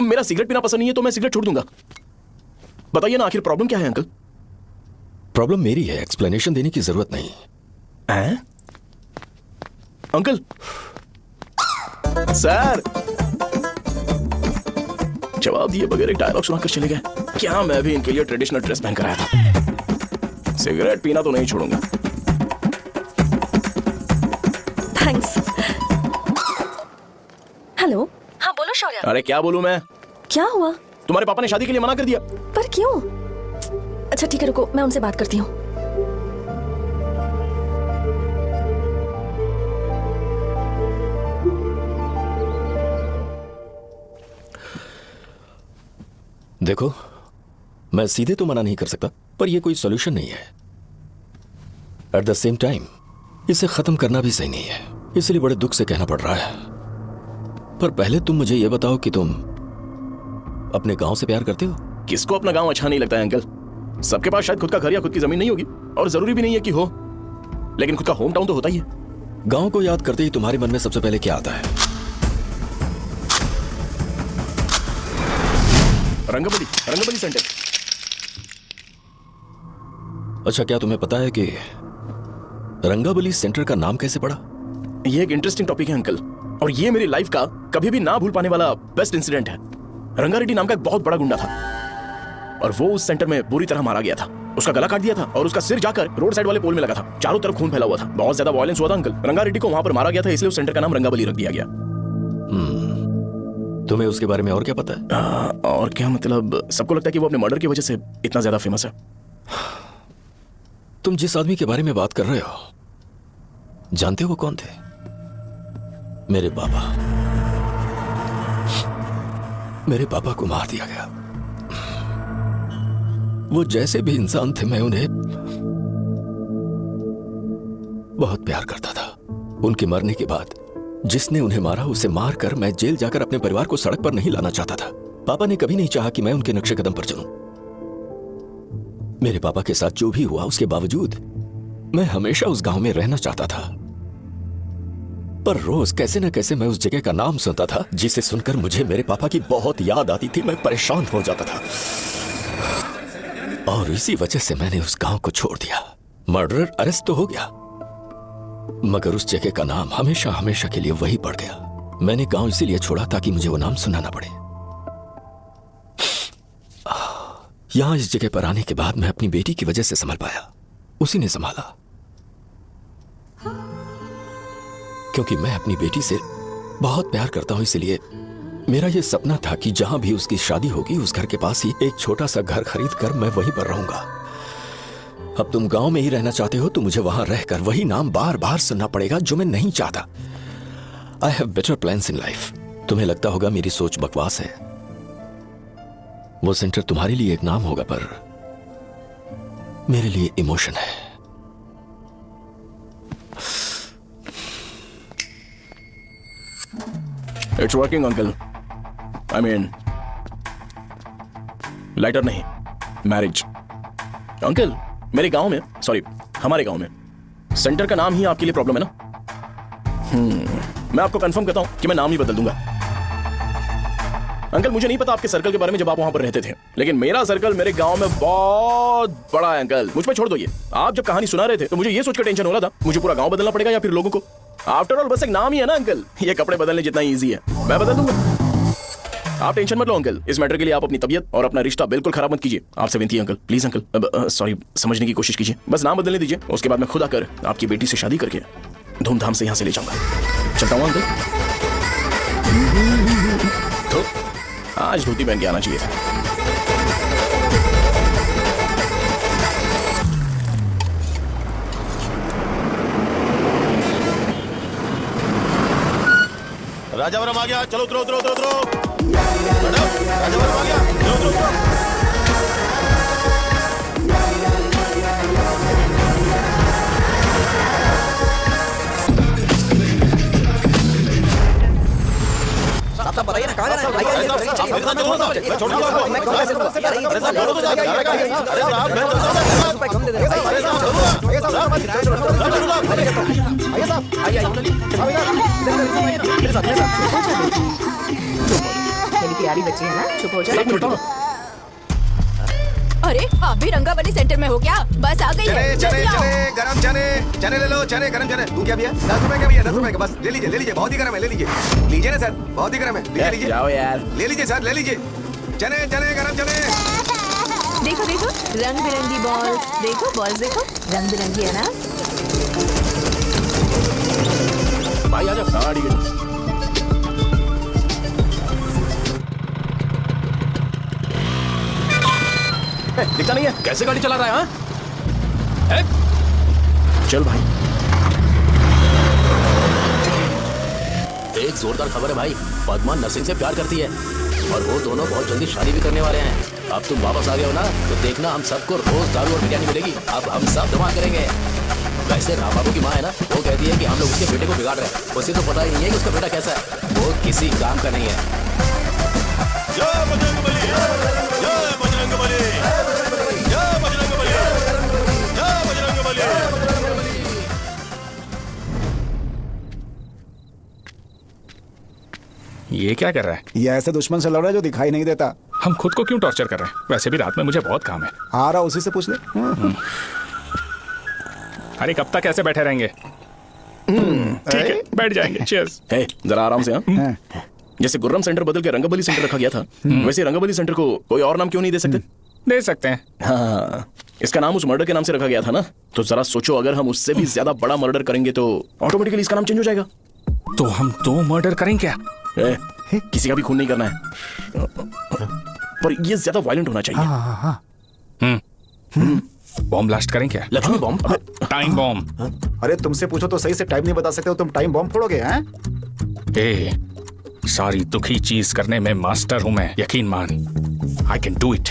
मेरा सिगरेट पीना पसंद नहीं है तो मैं सिगरेट छोड़ दूंगा। बताइए ना, आखिर प्रॉब्लम क्या है अंकल? प्रॉब्लम मेरी है, एक्सप्लेनेशन देने की जरूरत नहीं हैं? अंकल सर जवाब दिए बगैर एक डायलॉग सुनाकर चले गए। क्या मैं भी इनके लिए ट्रेडिशनल ड्रेस पहन कर आया था। सिगरेट पीना तो नहीं छोड़ूंगा। थैंक्स। हेलो। हाँ बोलो शौर्य। अरे क्या बोलूं मैं? क्या हुआ? तुम्हारे पापा ने शादी के लिए मना कर दिया। पर क्यों? अच्छा ठीक है रुको, मैं उनसे बात करती हूँ। देखो, मैं सीधे तो मना नहीं कर सकता, पर यह कोई सॉल्यूशन नहीं है। एट द सेम टाइम इसे खत्म करना भी सही नहीं है, इसलिए बड़े दुख से कहना पड़ रहा है। पर पहले तुम मुझे यह बताओ कि तुम अपने गांव से प्यार करते हो? किसको अपना गांव अच्छा नहीं लगता है अंकल? सबके पास शायद खुद का घर या खुद की जमीन नहीं होगी, और जरूरी भी नहीं है कि हो, लेकिन खुद का होम टाउन तो होता ही है। गांव को याद करते ही तुम्हारे मन में सबसे पहले क्या आता है? रंगबली सेंटर। अच्छा, क्या तुम्हें पता है कि रंगाबली सेंटर का नाम कैसे पड़ा? ये एक इंटरेस्टिंग टॉपिक है अंकल, और ये मेरी लाइफ का कभी भी ना भूल पाने वाला बेस्ट इंसिडेंट है। रंगारेड्डी नाम का एक बहुत बड़ा गुंडा था, और वो उस सेंटर में बुरी तरह मारा गया था। उसका गला काट दिया था और उसका सिर जाकर रोड साइड वाले पोल में लगा था। चारों तरफ खून फैला हुआ था, बहुत ज्यादा वायलेंस हुआ था अंकल। रंगारेड्डी को वहां पर मारा गया था, इसलिए उस सेंटर का नाम रंगाबली रख दिया गया। तुम्हें उसके बारे में और क्या पता है? और क्या मतलब, सबको लगता है कि वो अपने मर्डर की वजह से इतना ज्यादा फेमस है। तुम जिस आदमी के बारे में बात कर रहे हो, जानते हो वो कौन थे? मेरे पापा। मेरे पापा को मार दिया गया। वो जैसे भी इंसान थे, मैं उन्हें बहुत प्यार करता था। उनके मरने के बाद जिसने उन्हें मारा उसे मारकर मैं जेल जाकर अपने परिवार को सड़क पर नहीं लाना चाहता था। पापा ने कभी नहीं चाहा कि मैं उनके नक्शे कदम पर चलूं। मेरे पापा के साथ जो भी हुआ, उसके बावजूद मैं हमेशा उस गांव में रहना चाहता था। पर रोज कैसे न कैसे मैं उस जगह का नाम सुनता था, जिसे सुनकर मुझे मेरे पापा की बहुत याद आती थी। मैं परेशान हो जाता था, और इसी वजह से मैंने उस गांव को छोड़ दिया। मर्डरर अरेस्ट तो हो गया, मगर उस जगह का नाम हमेशा हमेशा के लिए वही पड़ गया। मैंने गांव इसीलिए छोड़ा ताकि मुझे वो नाम सुनाना पड़े। यहां इस जगह पर आने के बाद मैं अपनी बेटी की वजह से संभल पाया। उसी ने संभाला, क्योंकि मैं अपनी बेटी से बहुत प्यार करता हूं। इसलिए मेरा यह सपना था कि जहां भी उसकी शादी होगी, उस घर के पास ही एक छोटा सा घर खरीद कर मैं वहीं पर रहूंगा। अब तुम गांव में ही रहना चाहते हो तो मुझे वहां रहकर वही नाम बार बार सुनना पड़ेगा, जो मैं नहीं चाहता। I have better plans in life. तुम्हें लगता होगा मेरी सोच बकवास है। वो सेंटर तुम्हारे लिए एक नाम होगा, पर मेरे लिए इमोशन है। It's working uncle. I mean lighter नहीं, मैरिज। अंकल मेरे गांव में, सॉरी हमारे गांव में सेंटर का नाम ही आपके लिए प्रॉब्लम है ना? मैं आपको कंफर्म करता हूं कि मैं नाम ही बदल दूंगा। अंकल मुझे नहीं पता आपके सर्कल के बारे में जब आप वहां पर रहते थे, लेकिन मेरा सर्कल मेरे गांव में बहुत बड़ा है अंकल। मुझ पे छोड़ दो ये। आप जब कहानी सुना रहे थे तो मुझे ये सोचकर टेंशन हो रहा था मुझे पूरा गांव बदलना पड़ेगा या फिर लोगों को। आफ्टर ऑल बस एक नाम ही है ना अंकल, ये कपड़े बदलने जितना ईजी है। मैं बदल दूंगा, आप टेंशन मत लो अंकल। इस मैटर के लिए आप अपनी तबीयत और अपना रिश्ता बिल्कुल खराब मत कीजिए। आपसे विनती है अंकल, प्लीज अंकल। सॉरी, समझने की कोशिश कीजिए। बस नाम बदलने दीजिए, उसके बाद मैं खुद आकर आपकी बेटी से शादी करके धूमधाम से यहां से ले जाऊंगा। चलता हूं अंकल। तो आज धोती पहन के आना चाहिए था। राजावरम आ गया, चलो उतरो उतरो उतरो उतरो। राजावरम आ गया, चलो उतरो उतरो। साहब बताइए ना कहाँ जाना है? मैं छोड़ दूंगा आपको। मैं कौन से मेरी प्यारी बच्ची है ना, चुप हो जाओ। अरे आप भी रंगावली सेंटर में हो क्या? बस आ गई है। चने गरम चने ले लो, चने गरम चने। तू क्या भैया? 10 रुपए का भैया, 10 रुपए का बस ले लीजिए, बहुत ही गरम है, ले लीजिए ना सर, बहुत ही गरम है, लीजिए जाओ यार, ले लीजिए सर, ले लीजिए। चने गरम चने। देखो देखो रंग बिरंगी बॉल्स, देखो बॉल्स देखो रंग बिरंगी है ना। भाई आजा। हाँ ठीक है। दिखता नहीं है, कैसे गाड़ी चला रहा है? हाँ चल भाई। एक जोरदार खबर है भाई, पद्मा नसीम से प्यार करती है और वो दोनों बहुत जल्दी शादी भी करने वाले हैं। अब तुम वापस आ गए हो ना, तो देखना हम सबको रोज दारू और बिरयानी मिलेगी। अब हम सब धमाल करेंगे। वैसे राम बाबू की माँ है ना, वो कहती है कि हम लोग उसके बेटे को बिगाड़ रहे हैं। उसे तो पता ही नहीं है कि उसका बेटा कैसा है, वो किसी काम का नहीं है। जय बजरंगबली, जय बजरंगबली, जय बजरंगबली, जय बजरंगबली। ये क्या कर रहा है? ये ऐसे दुश्मन से लड़ रहा है जो दिखाई नहीं देता। हम खुद को क्यों टॉर्चर कर रहे हैं? वैसे भी रात में मुझे बहुत काम है। आ रहा, उसी से पूछ ले। अरे कब तक ऐसे बैठे रहेंगे? ठीक है, बैठ जाएंगे। चीयर्स। हे, जरा आराम से। हाँ जैसे गुर्रम सेंटर बदल के रंगाबली सेंटर रखा गया था, वैसे रंगाबली सेंटर को कोई और नाम क्यों नहीं दे सकते? दे सकते हैं। हाँ, इसका नाम उस मर्डर के नाम से रखा गया था ना, तो जरा सोचो अगर हम उससे भी ज्यादा बड़ा मर्डर करेंगे तो ऑटोमेटिकली इसका नाम चेंज हो जाएगा। तो हम 2 मर्डर करेंगे क्या? किसी का भी खून नहीं करना है, पर ये ज्यादा वायलेंट होना चाहिए। बॉम्ब ब्लास्ट करें क्या? Lakshmi bomb, time bomb. अरे तुमसे पूछो तो सही से टाइम नहीं बता सकते हो, तुम टाइम बॉम्ब फोड़ोगे? हैं? सारी दुखी चीज करने में मास्टर हूं मैं, यकीन मान। I can do it.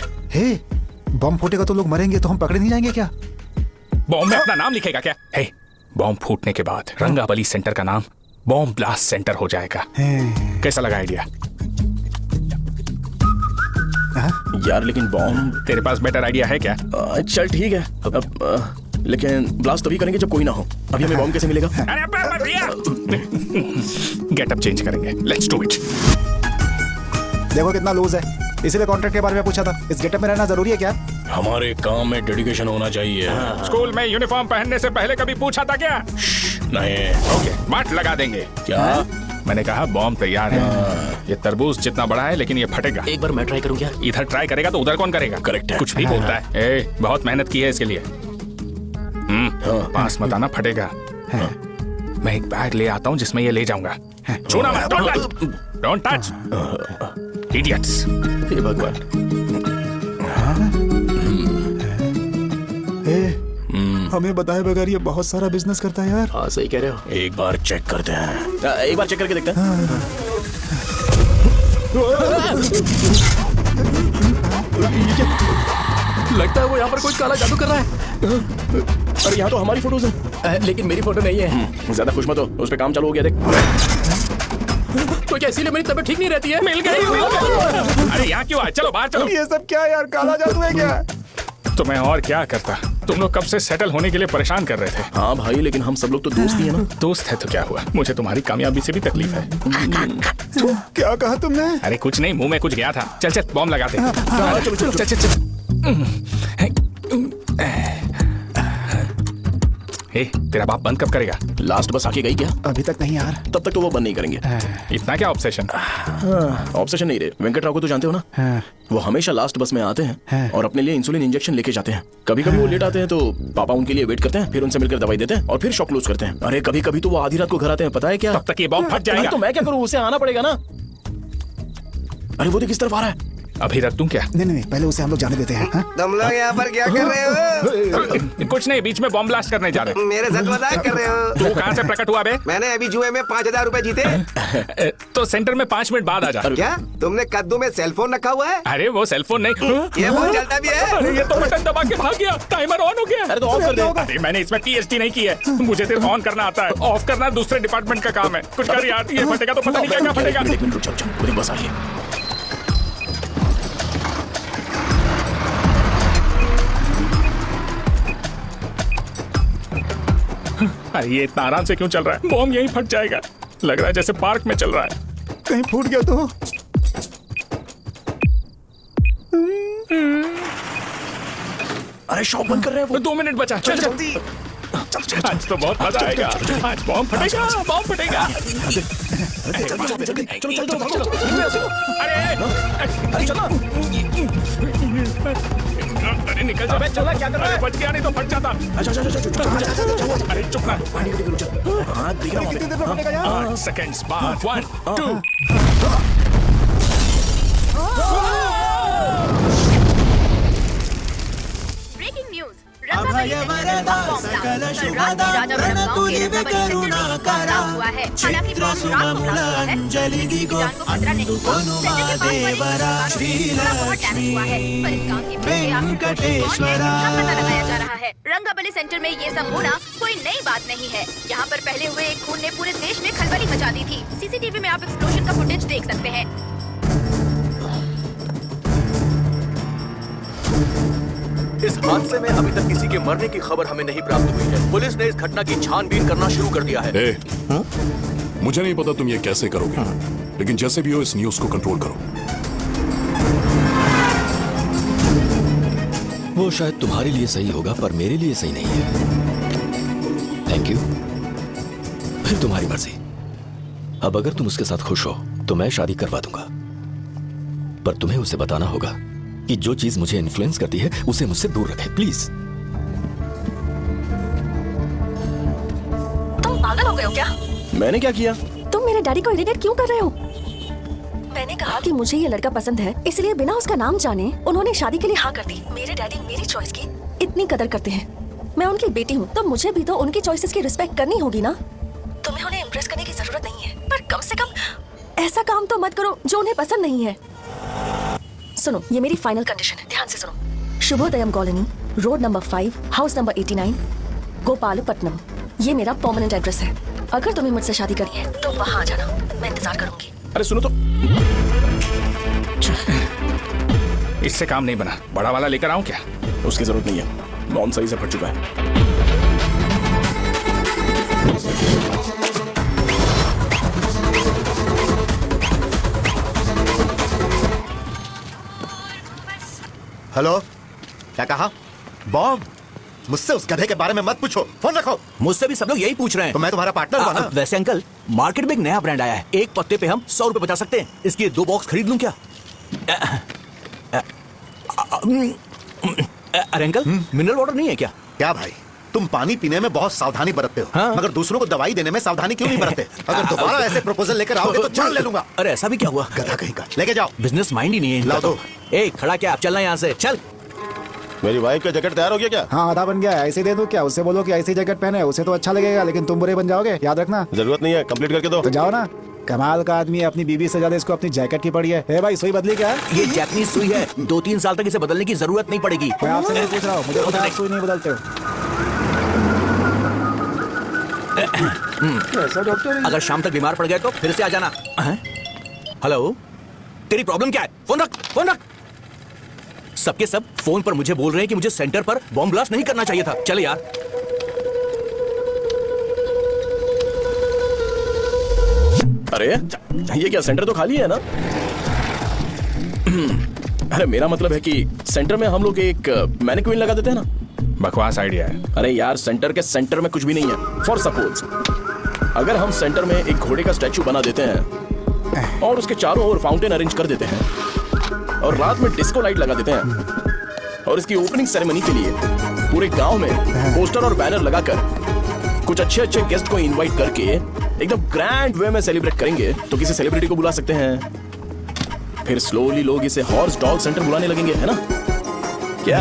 Bomb फूटेगा तो लोग मरेंगे, तो हम पकड़े नहीं जाएंगे क्या? बॉम्ब में अपना नाम लिखेगा क्या? बॉम्ब फूटने के बाद रंगाबली सेंटर का नाम बॉम्ब ब्लास्ट सेंटर हो जाएगा। कैसा लगा आइडिया? यार लेकिन बॉम्ब, तेरे पास बेटर आइडिया है क्या? चल ठीक है, लेकिन ब्लास्ट तभी करेंगे जब कोई ना हो। अभी हमें बॉम्ब कैसे मिलेगा? गेटअप चेंज करेंगे। Let's do it. देखो कितना लूज है, इसीलिए कॉन्ट्रैक्ट के बारे में पूछा था। इस गेटअप में रहना जरूरी है क्या? हमारे काम में डेडिकेशन होना चाहिए। स्कूल में यूनिफॉर्म पहनने से पहले कभी पूछा था क्या? नहीं। ओके, मार्ट लगा देंगे। क्या? मैंने कहा बॉम्ब तैयार है। ये तरबूज जितना बड़ा है लेकिन ये फटेगा। एक बार मैं ट्राई करूं क्या? इधर ट्राई करेगा तो उधर कौन करेगा? करेक्ट है। कुछ भी बोलता है। बहुत मेहनत की है इसके लिए। पास मत आना, फटेगा। मैं एक बैग ले आता हूँ जिसमें ये ले जाऊंगा। छूना मत, डोंट टच, इडियट्स। हे भगवान। हमें बताए बगैर ये बहुत सारा बिजनेस करता है यार। हाँ सही कह रहे हो। एक बार चेक करते हैं। एक बार चेक करके देखते हैं। लगता है वो यहाँ पर कोई काला जादू कर रहा है। अरे यहाँ तो हमारी फोटोज हैं, लेकिन मेरी फोटो नहीं है। ज्यादा खुश मत हो, उस पर काम चालू हो गया। देख तो क्या इसीलिए मेरी तबीयत ठीक नहीं रहती है? मिल गई। अरे यहाँ क्यों आए? चलो बाहर चलो। ये सब क्या यार, काला जादू है क्या? तो मैं और क्या करता? तुम लोग कब से सेटल होने के लिए परेशान कर रहे थे। हाँ भाई, लेकिन हम सब लोग तो दोस्त ही हैं ना। दोस्त है तो क्या हुआ? मुझे तुम्हारी कामयाबी से भी तकलीफ है। क्या कहा तुमने? अरे कुछ नहीं, मुंह में कुछ गया था। चल चल बॉम्ब लगाते हैं। चल चल चल। तेरा बाप बंद कब करेगा? लास्ट बस आके गई क्या? अभी तक नहीं यार। तब तक तो वो बंद नहीं करेंगे। इतना क्या ऑब्सेशन? ऑब्सेशन नहीं रे, वेंकट राव को तो जानते हो ना? वो हमेशा लास्ट बस में आते हैं और अपने लिए इंसुलिन इंजेक्शन लेके जाते हैं। कभी कभी वो लेट आते हैं तो पापा उनके लिए वेट करते हैं, फिर उनसे मिलकर दवाई देते हैं और फिर शॉप क्लोज करते हैं। अरे कभी कभी तो वो आधी रात को घर आते हैं, पता है क्या? तब तक ये बॉम्ब फट जाएगा। तो मैं क्या करूँ, उसे आना पड़ेगा ना। अरे वो देख किस तरफ आ रहा है। अभी रख दूं क्या? नहीं, पहले उसे हम लोग जाने देते हैं। तुम लोग यहाँ पर क्या कर रहे हो? कुछ नहीं, बीच में बॉम्ब ब्लास्ट करने जा रहे। मेरे साथ मजाक कर रहे हो? तू कहाँ से प्रकट हुआ बे? मैंने अभी जुए में 5000 रुपए जीते। तो सेंटर में 5 मिनट बाद आ जा। क्या तुमने कद्दू में सेलफोन रखा हुआ है? अरे वो सेलफोन नहीं, ये फोन चलता भी है। अरे ये तो बटन दबा के भाग गया, टाइमर ऑन हो गया। अरे तो ऑफ कर दे। अरे मैंने इसमें PhD नहीं की है, मुझे सिर्फ ऑन करना आता है। ऑफ करना दूसरे डिपार्टमेंट का काम है। कुछ कर यार, ये फटेगा तो पता नहीं क्या फटेगा। एक मिनट रुक जाओ, बस आ रही है। अरे ये इतना आराम से क्यों चल रहा है? बॉम्ब यहीं फट जाएगा। लग रहा है जैसे पार्क में चल रहा है। कहीं फूट गया तो? अरे शॉप बंद कर रहे हैं वो। 2 मिनट बचा, चल जल्दी। आज तो बहुत मजा आएगा, आज बॉम्ब फटेगा, बॉम्ब फटेगा। चलो। अरे चलो। अरे निकल जा, चला क्या कर रहा है? बच गया नहीं तो फट जाता। अरे चुप ना। हाँ दिख रहा हूँ। सेकंड्स बाद 1 2 ब्रेकिंग न्यूज अभय वरदा सकल शुभदा प्रणतुलिव करुणाकरा चित्र सुममूल अंजलि दिगो अंदुकोनु महादेवरा श्रीलक्ष्मी वेंकटेश्वरा। रंगाबली सेंटर में ये सब होना कोई नई बात नहीं है। यहाँ पर पहले हुए एक खून ने पूरे देश में खलबली मचा दी थी। सीसीटीवी में आप एक्सप्लोजन का फुटेज देख सकते हैं। इस हादसे में अभी तक किसी के मरने की खबर हमें नहीं प्राप्त हुई है। पुलिस ने इस घटना की छानबीन करना शुरू कर दिया है। मुझे नहीं पता तुम ये कैसे करोगे, लेकिन जैसे भी हो इस न्यूज को कंट्रोल करो। वो शायद तुम्हारे लिए सही होगा पर मेरे लिए सही नहीं है। Thank you. फिर तुम्हारी मर्जी। अब अगर तुम उसके साथ खुश हो तो मैं शादी करवा दूंगा, पर तुम्हें उसे बताना होगा कि जो चीज मुझे इन्फ्लुएंस करती है उसे मुझसे दूर रखे, प्लीज। तुम पागल हो गए हो क्या? मैंने क्या किया? तुम मेरे डैडी को इरिटेट क्यों कर रहे हो? मैंने कहा कि मुझे ये लड़का पसंद है, इसलिए बिना उसका नाम जाने उन्होंने शादी के लिए हाँ कर दी। मेरे डैडी मेरी चॉइस की इतनी कदर करते हैं। मैं उनकी बेटी हूँ तो मुझे भी तो उनकी चॉइसेस की रिस्पेक्ट करनी होगी ना। तुम्हें उन्हें इम्प्रेस करने की जरूरत नहीं है, पर कम से कम ऐसा काम तो मत करो जो उन्हें पसंद नहीं है। सुनो, ये मेरी फाइनल कंडीशन है, ध्यान से सुनो। Shubhodayam colony, road number 5, house number 89, Gopalapatnam. ये मेरा परमानेंट एड्रेस है। अगर तुम्हें मुझसे शादी करनी है तो वहाँ आ जाना, मैं इंतजार करूंगी। अरे सुनो तो। इससे काम नहीं बना, बड़ा वाला लेकर आऊं क्या? उसकी जरूरत नहीं है, बॉम्ब सही से फट चुका है। हेलो, क्या कहा? बॉम्ब? मुझसे उस गधे के बारे में मत पूछो, फोन रखो। मुझसे भी सब लोग यही पूछ रहे हैं। तो मैं तुम्हारा पार्टनर हुआ ना? वैसे अंकल, मार्केट में एक नया ब्रांड आया है, एक पत्ते पे हम 100 रुपए बचा सकते हैं। इसके 2 बॉक्स खरीद लूं क्या? अरे अंकल, मिनरल वाटर नहीं है क्या? क्या भाई, तुम पानी पीने में बहुत सावधानी बरतते हो, हाँ? मगर दूसरों को दवाई देने में सावधानी क्यों नहीं बरतते? अगर दोबारा ऐसे प्रपोजल लेकर आओगे तो जान ले लूंगा। अरे ऐसा भी क्या हुआ? गधा कहीं का, लेके जाओ। बिजनेस माइंड ही नहीं है इनका तो। ए, खड़ा क्या, आप चलना यहाँ से, चल। मेरी वाइफ का जैकेट तैयार हो गया क्या? हाँ, आधा बन गया है। ऐसे दे दो क्या? उससे बोलो कि ऐसी जैकेट पहने, उसे तो अच्छा लगेगा, लेकिन तुम बुरे बन जाओगे, याद रखना। जरूरत नहीं है, कंप्लीट करके दो। तो जाओ ना। कमाल का आदमी है, अपनी बीवी से ज्यादा इसको अपनी जैकेट की पड़ी है। ए भाई, सुई बदली क्या? ये जैपनीज सुई है, 2-3 साल तक इसे बदलने की जरूरत नहीं पड़ेगी। मैं आपसे नहीं पूछ रहा हूँ, मुझे पता है आप सुई नहीं बदलते हो। ऐसा डॉक्टर, अगर शाम तक बीमार पड़ गए तो फिर से आ जाना। हेलो, तेरी प्रॉब्लम क्या है? फोन रख, फोन रख। सबके सब फोन पर मुझे बोल रहे हैं कि मुझे सेंटर पर बॉम्ब ब्लास्ट नहीं करना चाहिए था। चल यार। अरे ये क्या, सेंटर तो खाली है ना? अरे मेरा मतलब है कि सेंटर में हम लोग एक मैनिक्विन लगा देते हैं ना। बकवास आइडिया है। अरे यार, सेंटर के सेंटर में कुछ भी नहीं है। फॉर सपोज अगर हम सेंटर में एक घोड़े का स्टैचू बना देते हैं और उसके चारों ओर फाउंटेन अरेंज कर देते हैं और रात में डिस्को लाइट लगा देते हैं और इसकी ओपनिंग सेरेमनी के लिए पूरे गांव में पोस्टर और बैनर लगाकर कुछ अच्छे अच्छे गेस्ट को इनवाइट करके एकदम ग्रैंड वे में सेलिब्रेट करेंगे, तो किसी सेलिब्रिटी को बुला सकते हैं। फिर स्लोली लोग इसे हॉर्स डॉग सेंटर बुलाने लगेंगे, है ना? क्या?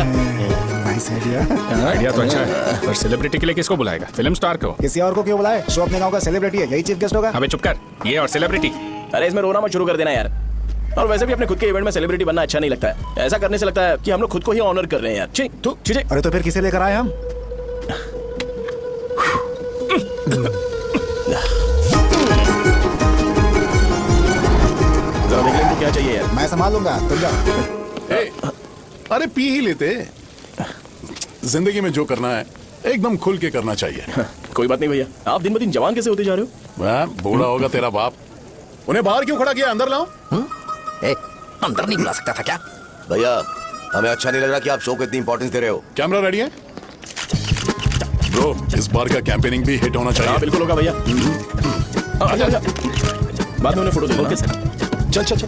आइडिया तो अच्छा है, पर सेलिब्रिटी के लिए किसको बुलाएगा? फिल्म स्टार को? किसी और को क्यों बुलाए? शो अपने गांव का सेलिब्रिटी है, यही चीफ गेस्ट होगा। अबे चुप कर, ये और सेलिब्रिटी। अरे इसमें रोना मत शुरू कर देना यार। और वैसे भी अपने खुद के इवेंट में सेलिब्रिटी बनना अच्छा नहीं लगता है। ऐसा करने से लगता है कि हम लोग खुद को ही ऑनर कर रहे हैं यार। ठीक। अरे तो फिर किसे लेकर आए हम? जरा देख लें तो क्या चाहिए यार। मैं संभाल लूंगा, तुम जाओ। अरे पी ही लेते। जिंदगी में जो करना है एकदम खुल के करना चाहिए। कोई बात नहीं भैया, आप दिन ब दिन जवान कैसे होते जा रहे हो? मैं बूढ़ा होगा तेरा बाप। उन्हें बाहर क्यों खड़ा किया? अंदर लाओ। अंदर नहीं बुला सकता था क्या? भैया हमें अच्छा नहीं लग रहा कि आप शो को इतनी इंपॉर्टेंस दे रहे हो। कैमरा रेडी है ब्रो? इस बार का कैंपेनिंग भी हिट होना चाहिए। हाँ बिल्कुल होगा भैया। आजा आजा, बाद में उन्हें फोटो दे। ओके सर, चल चल चल।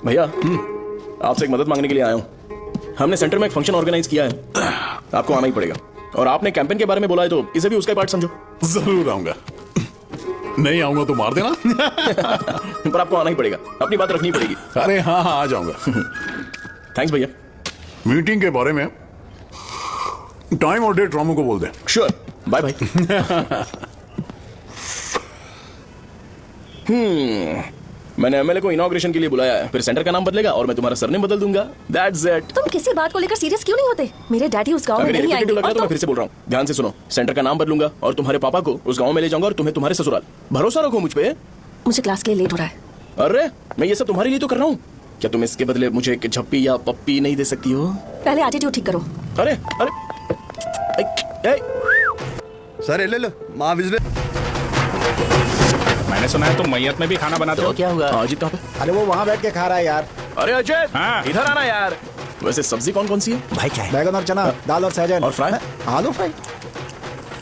भैया आपसे एक मदद मांगने के लिए आया हूँ। हमने सेंटर में एक फंक्शन ऑर्गेनाइज किया है, आपको आना ही पड़ेगा। और आपने कैंपेन के बारे में बोला है तो इसे भी उसका पार्ट समझो। जरूर आऊंगा, नहीं आऊंगा तो मार देना। पर आपको आना ही पड़ेगा, अपनी बात रखनी पड़ेगी। अरे हाँ हाँ, आ जाऊंगा। थैंक्स भैया। मीटिंग के बारे में टाइम और डेट रामू को बोल दे। Sure, bye bye. मैंने एमएलए को इनॉग्रेशन के लिए बुलाया है, फिर सेंटर का नाम बदलेगा और मैं तुम्हारा सरनेम बदल दूंगा। That's it. तुम किसी बात को लेकर सीरियस क्यों नहीं होते? मेरे डैडी उस गांव में नहीं आएंगे। लग रहा है तो मैं फिर से बोल रहा हूँ, ध्यान से सुनो। सेंटर का नाम बदलूंगा और तुम्हारे पापा को उस गांव में ले जाऊंगा और तुम्हें तुम्हारे ससुराल। भरोसा रखो मुझ पे। मुझे क्लास के लिए लेट हो रहा है। अरे मैं ये सब तुम्हारे लिए तो कर रहा हूँ, क्या तुम इसके बदले मुझे एक झप्पी या पप्पी नहीं दे सकती हो? पहले एटीट्यूड ठीक करो। अरे अरे सर ले लो माँ विजले। मैंने सुना है तुम मैयत में भी खाना बनाते हो। क्या हुआ? अजीत कहाँ पे? अरे वो वहाँ बैठ के खा रहा है यार। अरे अजय, हाँ। इधर आना यार। वैसे सब्जी कौन कौन सी है भाई? क्या है? बैगन और चना, दाल और सहजन और फ्राई, आलू फ्राई।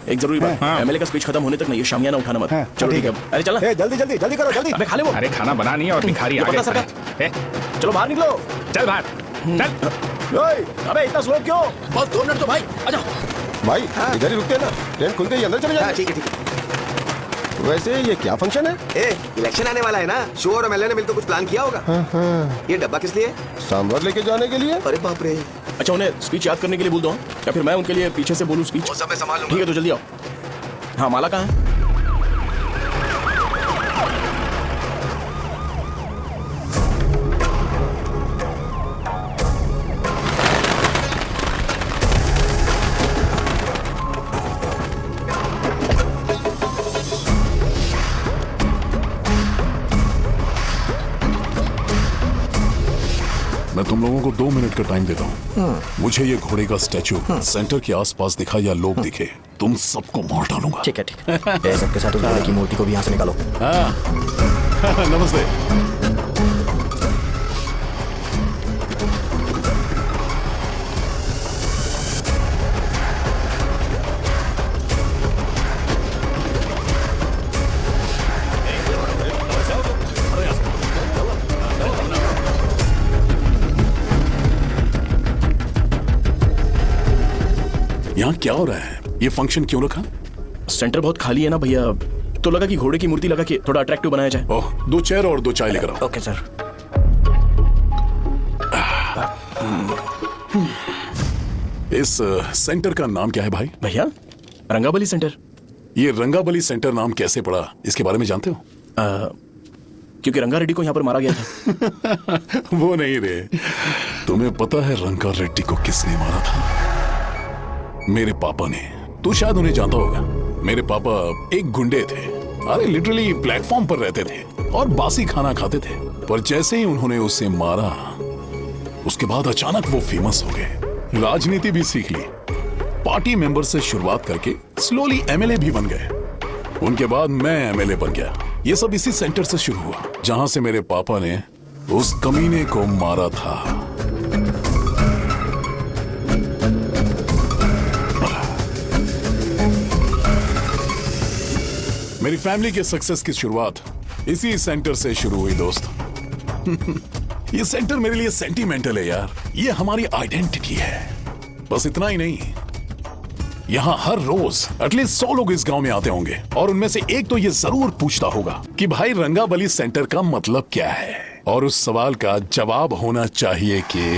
एक जरूरी बात, एमएलए का स्पीच खत्म होने तक नहीं, ये शामियाना उठाना मत। चलो ठीक है। अरे चल, जल्दी जल्दी जल्दी करो, जल्दी। अबे खा ले वो। अरे खाना बना नहीं है और भिखारी आगे खड़ा है। चलो बाहर निकलो। चल बाहर चल। अबे इतना स्लो क्यों? बस 2 मिनट तो भाई, आजा। भाई इधर ही रुकते ना, ट्रेन खुल गई, अंदर चले जाए। ठीक है ठीक है। वैसे ये क्या फंक्शन है? इलेक्शन आने वाला है ना, शो और एमएलए ने मिलकर कुछ प्लान किया होगा। ये डब्बा किस लिए? सांभर लेके जाने के लिए। अरे बाप रे। अच्छा उन्हें स्पीच याद करने के लिए बोल दो या फिर मैं उनके लिए पीछे से बोलूं स्पीच? सब मैं संभाल लूंगा। ठीक है तो जल्दी आओ। हाँ माला कहाँ है? मैं तुम लोगों को 2 मिनट का टाइम देता हूँ। मुझे ये घोड़े का स्टैचू सेंटर के आसपास दिखा या लोग दिखे, तुम सबको मार डालूंगा। ठीक है ठीक है। सबके साथ उस घोड़े की मूर्ति को भी यहाँ से निकालो। हाँ नमस्ते। यहाँ क्या हो रहा है? ये फंक्शन क्यों रखा? सेंटर बहुत खाली है ना भैया, तो लगा कि घोड़े की मूर्ति लगा के थोड़ा अट्रैक्टिव बनाया जाए। ओह, 2 चेयर और 2 चाय लेकर आओ। Okay sir. इस सेंटर का नाम क्या है भाई? भैया रंगाबली सेंटर। ये रंगाबली सेंटर नाम कैसे पड़ा, इसके बारे में जानते हो? क्योंकि रंगा रेड्डी को यहाँ पर मारा गया था। वो नहीं रे, तुम्हें पता है रंगा रेड्डी को किसने मारा था? मेरे पापा ने। तू शायद उन्हें जानता होगा। मेरे पापा एक गुंडे थे, अरे लिटरली प्लेटफॉर्म पर रहते थे और बासी खाना खाते थे। पर जैसे ही उन्होंने उसे मारा, उसके बाद अचानक वो फेमस हो गए, राजनीति भी सीख ली, पार्टी मेंबर से शुरुआत करके स्लोली एमएलए भी बन गए। उनके बाद मैं एमएलए बन गया। ये सब इसी सेंटर से शुरू हुआ, जहां से मेरे पापा ने उस कमीने को मारा था। मेरी फैमिली के सक्सेस की शुरुआत इसी सेंटर से शुरू हुई दोस्त। ये सेंटर मेरे लिए सेंटिमेंटल है यार, ये हमारी आइडेंटिटी है। बस इतना ही नहीं, यहाँ हर रोज एटलीस्ट 100 लोग इस गांव में आते होंगे और उनमें से एक तो ये जरूर पूछता होगा कि भाई रंगाबली सेंटर का मतलब क्या है, और उस सवाल का जवाब होना चाहिए कि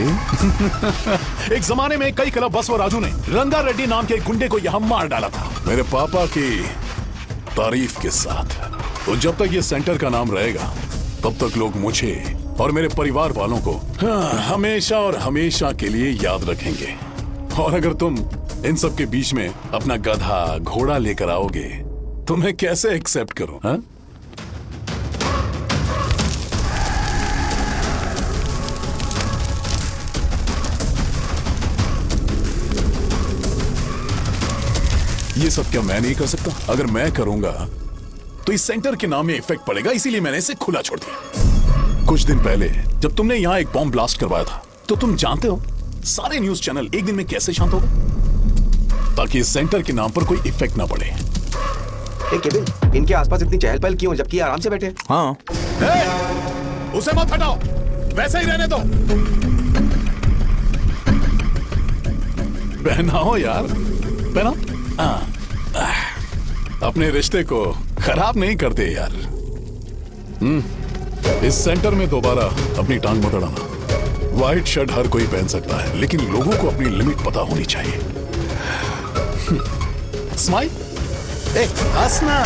एक जमाने में कई क्लब बस व राजू ने रंगा रेड्डी नाम के एक गुंडे को यहाँ मार डाला था, मेरे पापा की तारीफ के साथ। तो जब तक ये सेंटर का नाम रहेगा तब तक लोग मुझे और मेरे परिवार वालों को हमेशा और हमेशा के लिए याद रखेंगे। और अगर तुम इन सब के बीच में अपना गधा घोड़ा लेकर आओगे तो मैं कैसे एक्सेप्ट करूं? हाँ? ये सब क्या मैं नहीं कर सकता? अगर मैं करूंगा तो इस सेंटर के नाम में इफेक्ट पड़ेगा, इसीलिए मैंने इसे खुला छोड़ दिया। कुछ दिन पहले जब तुमने यहाँ एक बॉम्ब ब्लास्ट करवाया था, तो तुम जानते हो सारे न्यूज चैनल एक दिन में कैसे शांत हो गए, ताकि इस सेंटर के नाम पर कोई इफेक्ट ना पड़े। केविन, इनके आसपास इतनी चहल पहल क्यों, जबकि आराम से बैठे? हाँ। उसे मत हटाओ, वैसे ही रहने दो। पहनाओ यार, पहनाओ। अपने रिश्ते को खराब नहीं करते यार। इस सेंटर में दोबारा अपनी टांग मत अड़ाना। व्हाइट शर्ट हर कोई पहन सकता है, लेकिन लोगों को अपनी लिमिट पता होनी चाहिए। स्माइल, हंसना,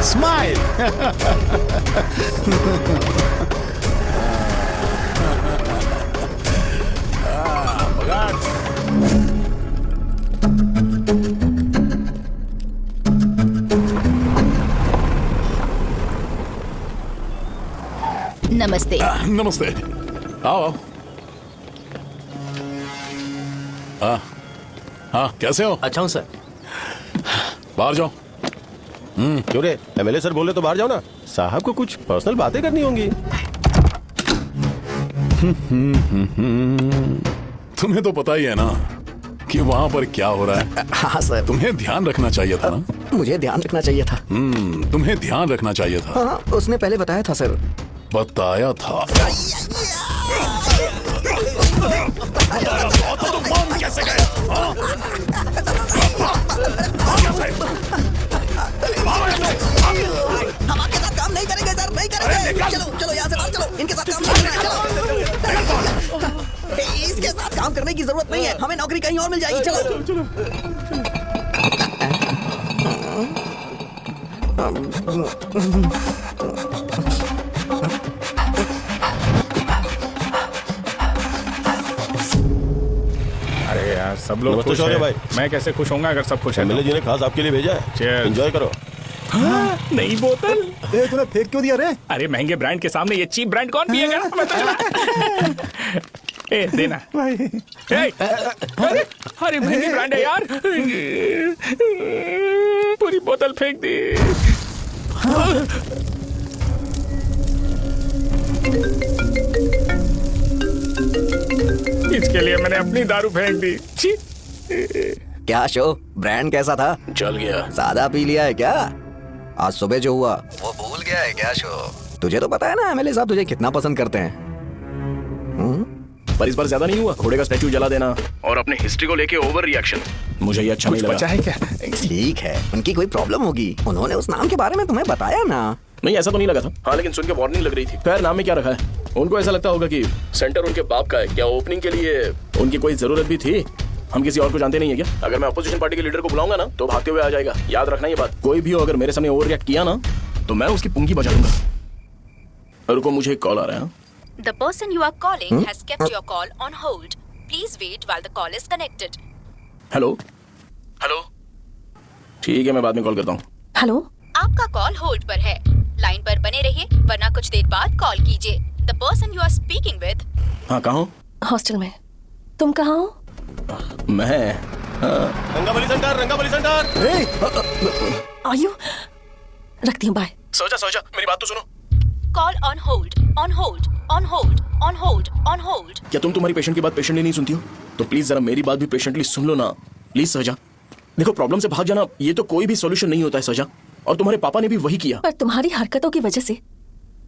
स्माइल। नमस्ते। नमस्ते, आओ। हाँ, कैसे हो? अच्छा हूँ सर। बाहर जाओ। क्यों रे, एमएलए सर बोले तो बाहर जाओ ना, साहब को कुछ पर्सनल बातें करनी होंगी। तुम्हें तो पता ही है ना कि वहाँ पर क्या हो रहा है। हाँ सर। तुम्हें ध्यान रखना चाहिए था ना। मुझे ध्यान रखना चाहिए था। तुम्हें ध्यान रखना चाहिए था। हाँ, उसने पहले बताया था सर। बताया था। तो मान कैसे गए? हम आपके साथ काम नहीं करेंगे सर, नहीं करेंगे। चलो चलो यहाँ से बाहर चलो, इनके साथ काम नहीं करना है। चलो, इसके साथ काम करने की जरूरत नहीं है, हमें नौकरी कहीं और मिल जाएगी। चलो। अरे यार, सब लोग खुश हैं। भाई मैं कैसे खुश होऊंगा अगर सब खुश हैं? एमएलए जी ने खास आपके लिए भेजा है, एंजॉय करो। नई बोतल। तूने फेंक क्यों दिया रे? अरे महंगे ब्रांड के सामने ये चीप ब्रांड कौन पिएगा? ए देना भाई। अरे महंगी ब्रांड है यार, पूरी बोतल फेंक दी। इसके लिए मैंने अपनी दारू फेंक दी। क्या शो, ब्रांड कैसा था? चल गया। सादा पी लिया है क्या? आज सुबह जो हुआ वो भूल गया है क्या शो? तुझे तो पता है ना एमएलए साहब तुझे कितना पसंद करते हैं। पर इस बार ज्यादा नहीं हुआ? घोड़े का स्टैचू जला देना और अपने हिस्ट्री को लेके ओवर रिएक्शन, मुझे ये अच्छा नहीं लगा। बचा है क्या? ठीक है, उनकी कोई प्रॉब्लम होगी, उन्होंने उस नाम के बारे में तुम्हें बताया ना। नहीं, ऐसा तो नहीं लगा था। हाँ, लेकिन सुन के वार्निंग लग रही थी। खैर, नाम में क्या रखा है? उनको ऐसा लगता होगा कि सेंटर उनके बाप का है। क्या ओपनिंग के लिए उनकी कोई जरूरत भी थी? हम किसी और को जानते नहीं है क्या? अगर मैं अपोजिशन पार्टी के लीडर को बुलाऊंगा ना तो भागते हुए आ जाएगा। याद रखना ये बात। कोई भी हो अगर मेरे सामने ओवर रिएक्ट किया ना तो मैं उसकी पुंगी बजा दूंगा। रुको, मुझे एक कॉल आ रहा है। The person you are calling has kept your call on hold. Please wait while the call is connected. Hello hello, ठीक है, मैं बाद में कॉल करता हूँ। हेलो, आपका कॉल होल्ड पर है, लाइन पर बने रहिए वरना कुछ देर बाद कॉल कीजिए। The person you are speaking with. हाँ, कहाँ हो? हॉस्टल में। तुम कहाँ हो? मैं रंगाबली सेंटर, रंगाबली सेंटर। आयु, रखती हूँ, बाय। सोचा, मेरी बात तो सुनो। Call on hold, on hold, on hold, on hold, on hold. क्या तुम तुम्हारी पेशेंट की बात पेशेंटली नहीं सुनती हो? तो प्लीज जरा मेरी बात भी पेशेंटली सुन लो ना। प्लीज सहजा, देखो प्रॉब्लम से भाग जाना ये तो कोई भी सॉल्यूशन नहीं होता है सहजा, और तुम्हारे पापा ने भी वही किया। पर तुम्हारी हरकतों की वजह से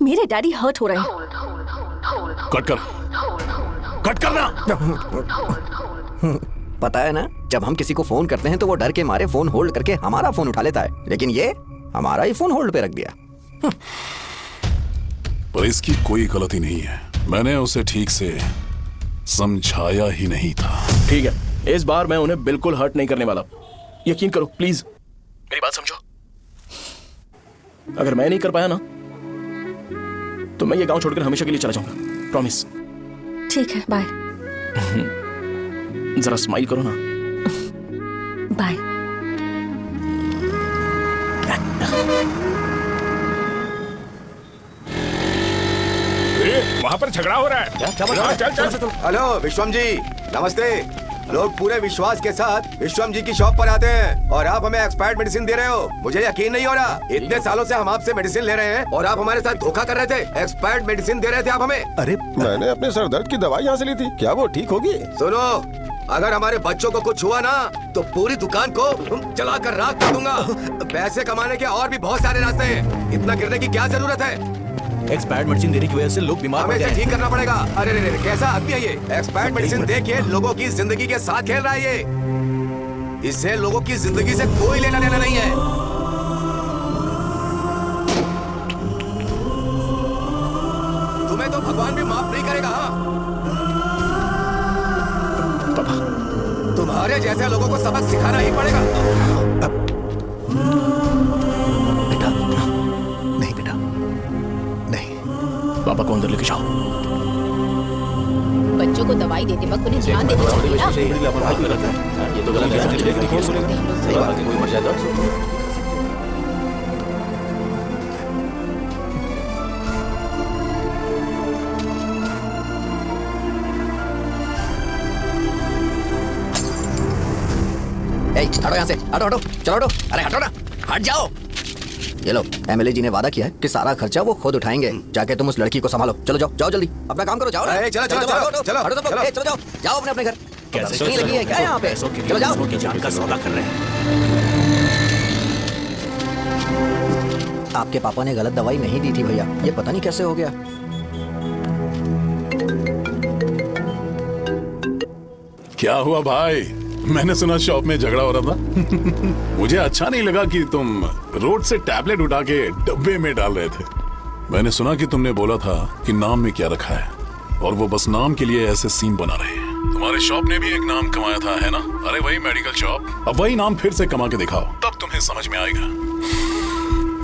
मेरे डैडी हर्ट हो रहे हैं। कट करना। पता है ना, जब हम किसी को फोन करते हैं तो वो डर के मारे फोन होल्ड करके हमारा फोन उठा लेता है, लेकिन ये हमारा ही फोन होल्ड पे रख दिया। पर इसकी कोई गलती नहीं है, मैंने उसे ठीक से समझाया ही नहीं था। ठीक है, इस बार मैं उन्हें बिल्कुल हर्ट नहीं करने वाला, यकीन करो प्लीज, मेरी बात समझो। अगर मैं नहीं कर पाया ना तो मैं ये गांव छोड़कर हमेशा के लिए चला जाऊंगा, प्रॉमिस। ठीक है, बाय। जरा स्माइल करो ना। बाय। वहाँ पर झगड़ा हो रहा है। चल। हेलो विश्वम जी, नमस्ते। लोग पूरे विश्वास के साथ विश्वम जी की शॉप पर आते हैं और आप हमें एक्सपायर्ड मेडिसिन दे रहे हो। मुझे यकीन नहीं हो रहा, इतने सालों से हम आपसे मेडिसिन ले रहे हैं और आप हमारे साथ धोखा कर रहे थे। एक्सपायर्ड मेडिसिन दे रहे थे आप हमें। अरे मैंने अपने सर दर्द की दवाई यहाँ से ली थी, क्या वो ठीक होगी? सुनो, अगर हमारे बच्चों को कुछ हुआ ना तो पूरी दुकान को जला कर राख कर दूंगा। पैसे कमाने के और भी बहुत सारे रास्ते हैं, इतना गिरने की क्या जरूरत है? एक्सपायर्ड मेडिसिन देने की वजह से लोग बीमार पड़ हमें गए इसे हैं। ठीक करना पड़ेगा। अरे रे रे, कैसा आदमी है ये? एक्सपायर्ड मेडिसिन दे के लोगों की जिंदगी के साथ खेल रहा है ये। इससे लोगों की जिंदगी से कोई लेना देना नहीं है। तुम्हें तो भगवान भी माफ नहीं करेगा। तुम्हारे जैसे लोगों को सबक सिखाना ही पड़ेगा। बेटा नहीं, बेटा नहीं। पापा को अंदर लेके जाओ। बच्चों को दवाई देते वक्त उन्हें ध्यान देना चाहिए ना। ये तो गलत है। सही बात है, कोई मर जाए तो हटो यहाँ से, हटो हटो, चलो हटो, अरे हटो ना, हट जाओ। ये लो, एमएलए जी ने वादा किया है कि सारा खर्चा वो खुद उठाएंगे। जाके तुम उस लड़की को संभालो। चलो जाओ, जाओ जल्दी, अपना काम करो, जाओ ना। चलो, चलो, चलो चलो, हटो, चलो, हटो सब लोग, चलो जाओ, जाओ अपने अपने घर। कैसे नहीं लगी है क्या यहाँ पे? चलो जाओ। की जान का सौदा कर रहे हैं। आपके पापा ने गलत दवाई नहीं दी थी भैया, ये पता नहीं कैसे हो गया। क्या हुआ भाई? मैंने सुना शॉप में झगड़ा हो रहा था। मुझे अच्छा नहीं लगा कि तुम रोड से टैबलेट उठा के डब्बे में डाल रहे थे। मैंने सुना कि तुमने बोला था कि नाम में क्या रखा है और वो बस नाम के लिए ऐसे सीन बना रहे हैं। तुम्हारे शॉप ने भी एक नाम कमाया था, है ना? अरे वही मेडिकल शॉप। अब वही नाम फिर से कमा के दिखाओ, तब तुम्हें समझ में आएगा।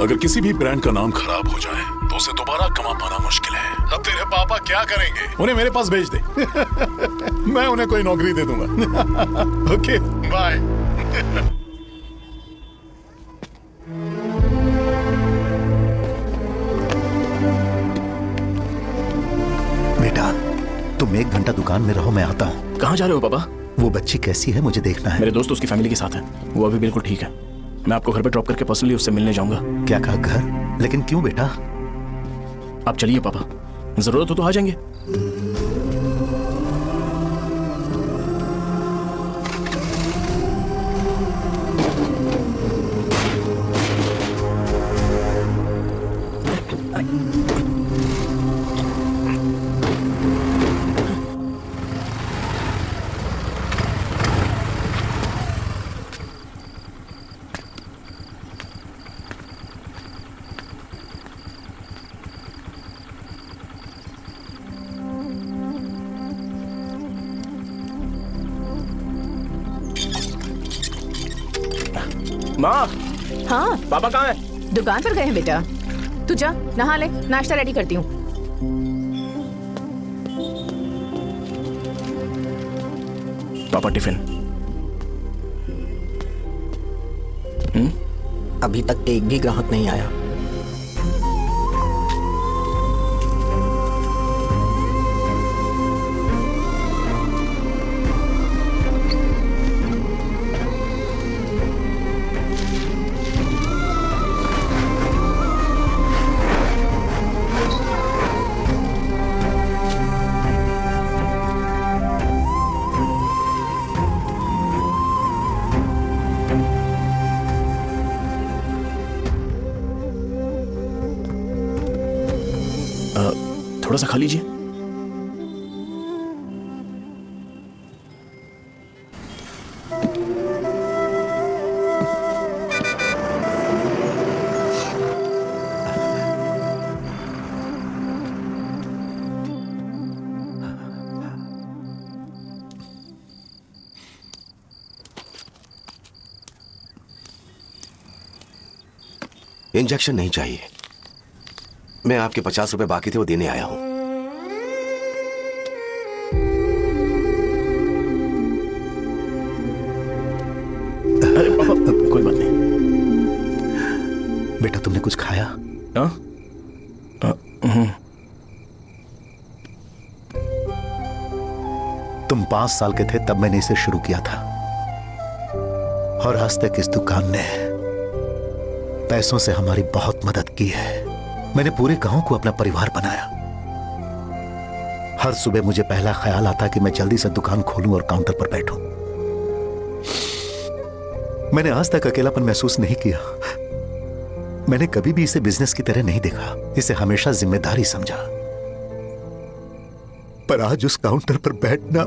अगर किसी भी ब्रांड का नाम खराब हो जाए तो उसे दोबारा कमा पाना मुश्किल है। अब तेरे पापा क्या करेंगे? उन्हें मेरे पास भेज दे। मैं उन्हें कोई नौकरी दे दूंगा। Okay bye. बेटा तुम 1 घंटा दुकान में रहो, मैं आता हूँ। कहाँ जा रहे हो पापा? वो बच्ची कैसी है मुझे देखना है। मेरे दोस्त उसकी फैमिली के साथ है, वो अभी बिल्कुल ठीक है। मैं आपको घर पे ड्रॉप करके पर्सनली उससे मिलने जाऊंगा। क्या कहा घर? लेकिन क्यों बेटा? आप चलिए पापा, जरूरत हो तो आ जाएंगे। माँ, हाँ पापा कहाँ हैं? दुकान पर गए हैं बेटा। तू जा नहा ले, नाश्ता रेडी करती हूँ। पापा टिफिन। अभी तक एक भी ग्राहक नहीं आया। थोड़ा सा खा लीजिए। इंजेक्शन नहीं चाहिए। मैं आपके 50 रुपए बाकी थे, वो देने आया हूं। अरे पापा कोई बात नहीं। बेटा तुमने कुछ खाया? हाँ? तुम 5 साल के थे तब मैंने इसे शुरू किया था, और आज तक इस दुकान ने पैसों से हमारी बहुत मदद की है। मैंने पूरे गांव को अपना परिवार बनाया। हर सुबह मुझे पहला ख्याल आता कि मैं जल्दी से दुकान खोलूं और काउंटर पर बैठूं। मैंने आज तक अकेलापन महसूस नहीं किया। मैंने कभी भी इसे बिजनेस की तरह नहीं देखा, इसे हमेशा जिम्मेदारी समझा। पर आज उस काउंटर पर बैठना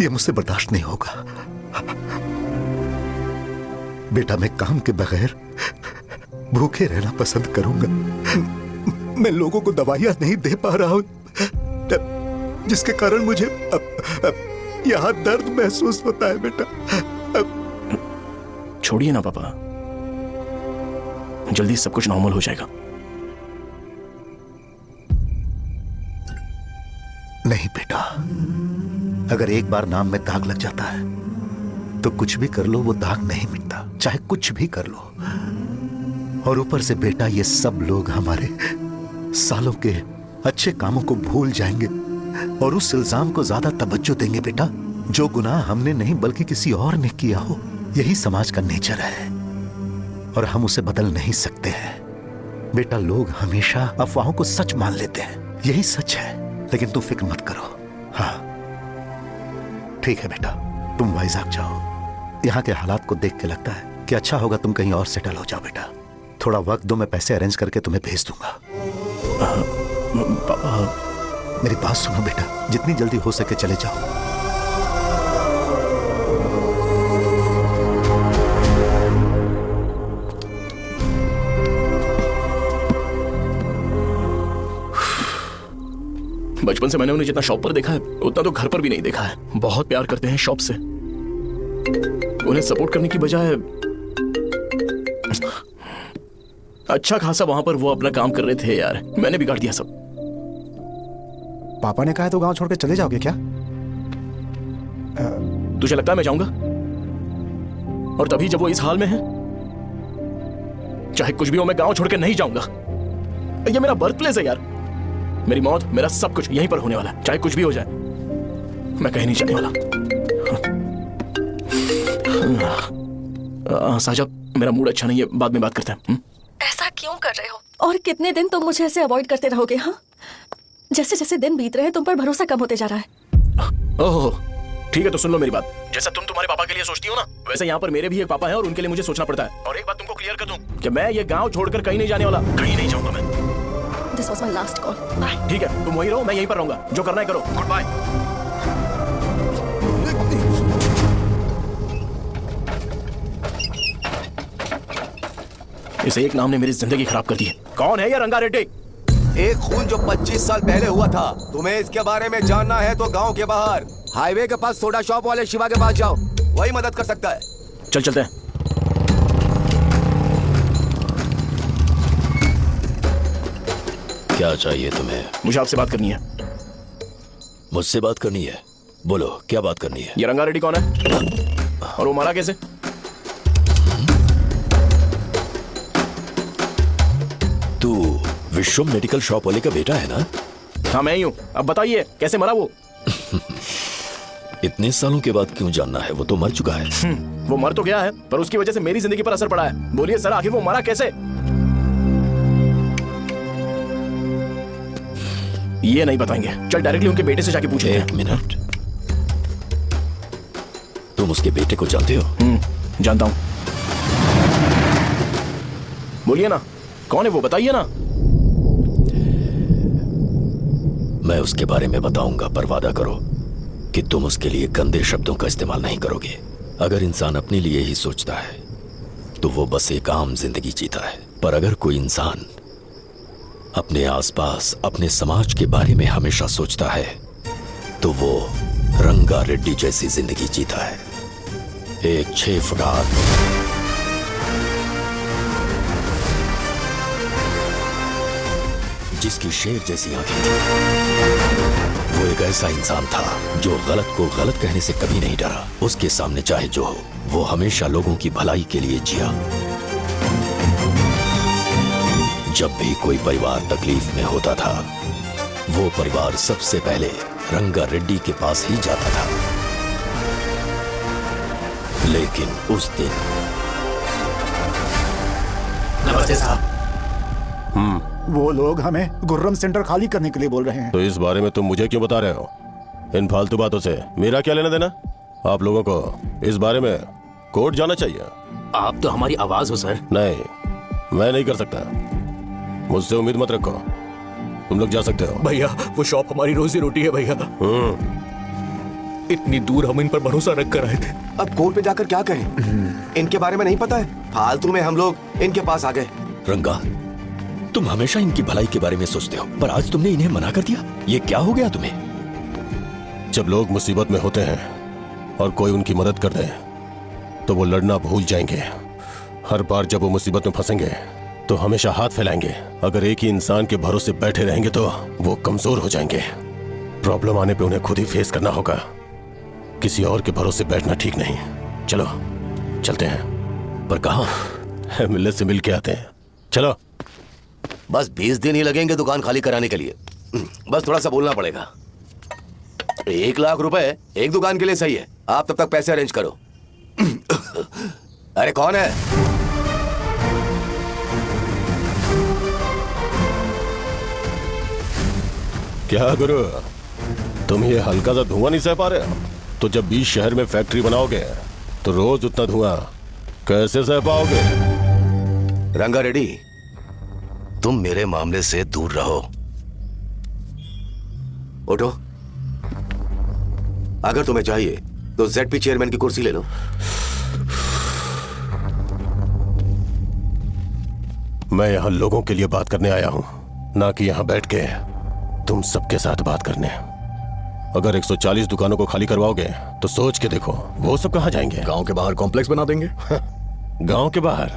यह मुझसे बर्दाश्त नहीं होगा। बेटा, मैं काम के बगैर भूखे रहना पसंद करूंगा। मैं लोगों को दवाइयां नहीं दे पा रहा हूं, जिसके कारण मुझे यहां दर्द महसूस होता है। बेटा, छोड़िए ना पापा, जल्दी सब कुछ नॉर्मल हो जाएगा। नहीं बेटा, अगर एक बार नाम में दाग लग जाता है तो कुछ भी कर लो वो दाग नहीं मिटता, चाहे कुछ भी कर लो। और ऊपर से बेटा, ये सब लोग हमारे सालों के अच्छे कामों को भूल जाएंगे और उस इल्जाम को ज्यादा तवज्जो देंगे बेटा, जो गुनाह हमने नहीं बल्कि किसी और ने किया हो। यही समाज का नेचर है और हम उसे बदल नहीं सकते हैं। बेटा, लोग हमेशा अफवाहों को सच मान लेते हैं, यही सच है। लेकिन तुम फिक्र मत करो। हाँ ठीक है बेटा, तुम वाइजाग जाओ। यहाँ के हालात को देख के लगता है कि अच्छा होगा तुम कहीं और सेटल हो जाओ। बेटा, थोड़ा वक्त दो, मैं पैसे अरेंज करके तुम्हें भेज दूंगा। मेरी बात सुनो बेटा, जितनी जल्दी हो सके चले जाओ। बचपन से मैंने उन्हें जितना शॉप पर देखा है उतना तो घर पर भी नहीं देखा है। बहुत प्यार करते हैं शॉप से। उन्हें सपोर्ट करने की बजाय अच्छा खासा वहां पर वो अपना काम कर रहे थे। यार, मैंने बिगाड़ दिया सब। पापा ने कहा है तो गांव छोड़ के चले जाओगे क्या? तुझे लगता है मैं जाऊंगा? और तभी जब वो इस हाल में है, चाहे कुछ भी हो मैं गांव छोड़ के नहीं जाऊंगा। ये मेरा बर्थ प्लेस है यार। मेरी मौत, मेरा सब कुछ यहीं पर होने वाला है, चाहे कुछ भी हो जाए। मैं कहीं नहीं जाने वाला। साजब, मेरा मूड अच्छा नहीं है, बाद में बात करते हैं। ऐसा क्यों कर रहे हो? और कितने दिन तुम मुझे ऐसे अवॉइड करते रहोगे? हाँ, जैसे जैसे दिन बीत रहे हैं तुम पर भरोसा कम होते जा रहा है। ओहो, ठीक है तो सुन लो मेरी बात। जैसा तुम तुम्हारे पापा के लिए सोचती हो ना, वैसे यहाँ पर मेरे भी एक पापा है और उनके लिए मुझे सोचना पड़ता है। और एक बात तुमको क्लियर कर दूं कि मैं ये गांव छोड़कर कहीं नहीं जाने वाला, कहीं नहीं जाऊंगा मैं। This was my last call. Bye. ठीक है, तुम वहीं रहो, मैं यहीं पर रहूंगा। जो करना है करो। Goodbye. इस एक नाम ने मेरी जिंदगी खराब कर दी है। कौन है ये रंगा रेड्डी? एक खून जो 25 साल पहले हुआ था। तुम्हें इसके बारे में जानना है तो गांव के बाहर हाईवे के पास सोडा शॉप वाले शिवा के पास जाओ, वही मदद कर सकता है। चल चलते हैं। क्या चाहिए तुम्हें? मुझे आपसे बात करनी है। मुझसे बात करनी है? बोलो, क्या बात करनी है? ये रंगा रेड्डी कौन है और वो मारा कैसे? तू विश्वम मेडिकल शॉप वाले का बेटा है ना? हाँ मैं ही हूँ। अब बताइए कैसे मरा वो? इतने सालों के बाद क्यों जानना है? वो तो मर चुका है। वो मर तो गया है, पर उसकी वजह से मेरी जिंदगी पर असर पड़ा है। बोलिए सर, आखिर वो मरा कैसे? ये नहीं बताएंगे। चल डायरेक्टली उनके बेटे से जाके पूछे। एक मिनट, तुम उसके बेटे को जानते हो? जानता हूं। बोलिए ना, कौन है वो? बताइए ना। मैं उसके बारे में बताऊंगा, पर वादा करो कि तुम उसके लिए गंदे शब्दों का इस्तेमाल नहीं करोगे। अगर इंसान अपने लिए ही सोचता है तो वो बस एक आम जिंदगी जीता है, पर अगर कोई इंसान अपने आसपास, अपने समाज के बारे में हमेशा सोचता है तो वो रंगा रेड्डी जैसी जिंदगी जीता है। एक 6 फुट जिसकी शेर जैसी आंखें थी। वो एक ऐसा इंसान था जो गलत को गलत कहने से कभी नहीं डरा। उसके सामने चाहे जो हो, वो हमेशा लोगों की भलाई के लिए जिया। जब भी कोई परिवार तकलीफ में होता था, वो परिवार सबसे पहले रंगा रेड्डी के पास ही जाता था। लेकिन उस दिन नमस्ते साहब। वो लोग हमें गुर्रम सेंटर खाली करने के लिए बोल रहे हैं। तो इस बारे में तुम मुझे क्यों बता रहे हो? इन फालतू बातों से मेरा क्या लेना देना? आप लोगों को इस बारे में कोर्ट जाना चाहिए। आप तो हमारी आवाज हो सर। नहीं, मैं नहीं कर सकता। मुझसे उम्मीद मत रखो। तुम लोग जा सकते हो। भैया वो शॉप हमारी रोजी रोटी है भैया। इतनी दूर हम इन पर भरोसा रख कर आए थे। अब कोर्ट में जाकर क्या कहें? इनके बारे में नहीं पता है। फालतू में हम लोग इनके पास आ गए। रंगा, तुम हमेशा इनकी भलाई के बारे में सोचते हो, पर आज तुमने इन्हें मना कर दिया। ये क्या हो गया तुम्हें? जब लोग मुसीबत में होते हैं और कोई उनकी मदद कर दे तो वो लड़ना भूल जाएंगे। हर बार जब वो मुसीबत में फंसेंगे तो हमेशा हाथ फैलाएंगे। अगर एक ही इंसान के भरोसे बैठे रहेंगे तो वो कमजोर हो जाएंगे। प्रॉब्लम आने पे उन्हें खुद ही फेस करना होगा। किसी और के भरोसे बैठना ठीक नहीं। चलो चलते हैं। पर कहाँ? मिलने से मिल के आते हैं। चलो। बस 20 दिन ही लगेंगे दुकान खाली कराने के लिए। बस थोड़ा सा बोलना पड़ेगा। 1 लाख रुपए एक दुकान के लिए सही है। आप तब तक पैसे अरेंज करो। अरे कौन है? क्या गुरु, तुम ये हल्का सा धुआं नहीं सह पा रहे हो? तो जब 20 शहर में फैक्ट्री बनाओगे तो रोज उतना धुआं कैसे सह पाओगे? रंगा रेड्डी, तुम मेरे मामले से दूर रहो। उठो। अगर तुम्हें चाहिए तो ZP चेयरमैन की कुर्सी ले लो। मैं यहां लोगों के लिए बात करने आया हूं, ना कि यहां बैठ के तुम सबके साथ बात करने। अगर 140 दुकानों को खाली करवाओगे तो सोच के देखो वो सब कहां जाएंगे? गांव के बाहर कॉम्प्लेक्स बना देंगे। गांव के बाहर?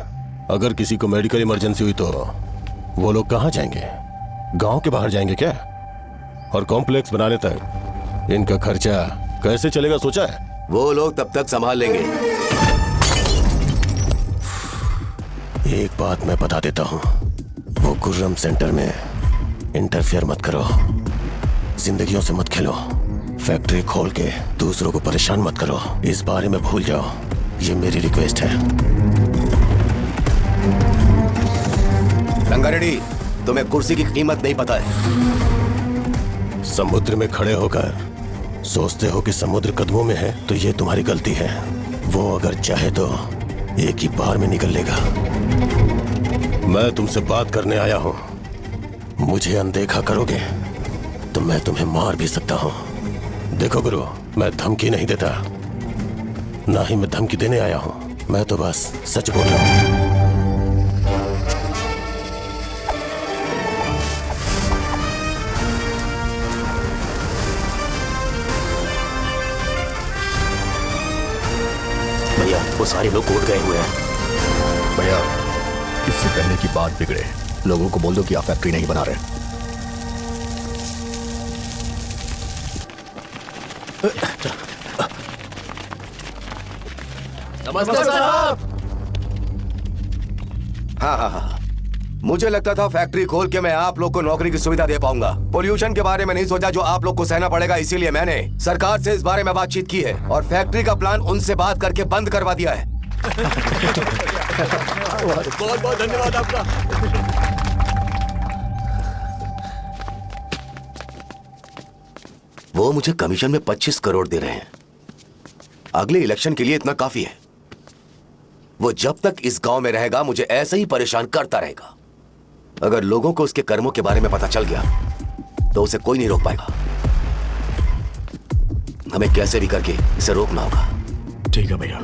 अगर किसी को मेडिकल इमरजेंसी हुई तो वो लोग कहां जाएंगे? गांव के बाहर जाएंगे क्या? और कॉम्प्लेक्स बनाने तक इनका खर्चा कैसे चलेगा सोचा है? वो लोग तब तक संभाल लेंगे। एक बात मैं बता देता हूं, वो गुर्रम सेंटर में इंटरफेयर मत करो। जिंदगियों से मत खेलो। फैक्ट्री खोल के दूसरों को परेशान मत करो। इस बारे में भूल जाओ। ये मेरी रिक्वेस्ट है। रंगा रेड्डी, तुम्हें कुर्सी की कीमत नहीं पता है। समुद्र में खड़े होकर सोचते हो कि समुद्र कदमों में है तो ये तुम्हारी गलती है। वो अगर चाहे तो एक ही बार में निकल लेगा। मैं तुमसे बात करने आया हूं। मुझे अनदेखा करोगे तो मैं तुम्हें मार भी सकता हूं। देखो गुरु, मैं धमकी नहीं देता, ना ही मैं धमकी देने आया हूं। मैं तो बस सच बोल रहा हूं। भैया वो सारे लोग कोर्ट गए हुए हैं। भैया इससे पहले की बात बिगड़े, लोगों को बोल दो कि आप फैक्ट्री नहीं बना रहे। नमस्कार साहब। हाँ, मुझे लगता था फैक्ट्री खोल के मैं आप लोग को नौकरी की सुविधा दे पाऊंगा। पोल्यूशन के बारे में नहीं सोचा जो आप लोग को सहना पड़ेगा, इसीलिए मैंने सरकार से इस बारे में बातचीत की है और फैक्ट्री का प्लान उनसे बात करके बंद करवा दिया है। बहुत बहुत धन्यवाद आपका। वो मुझे कमीशन में 25 करोड़ दे रहे हैं। अगले इलेक्शन के लिए इतना काफी है। वो जब तक इस गांव में रहेगा मुझे ऐसे ही परेशान करता रहेगा। अगर लोगों को उसके कर्मों के बारे में पता चल गया तो उसे कोई नहीं रोक पाएगा। हमें कैसे भी करके इसे रोकना होगा। ठीक है भैया।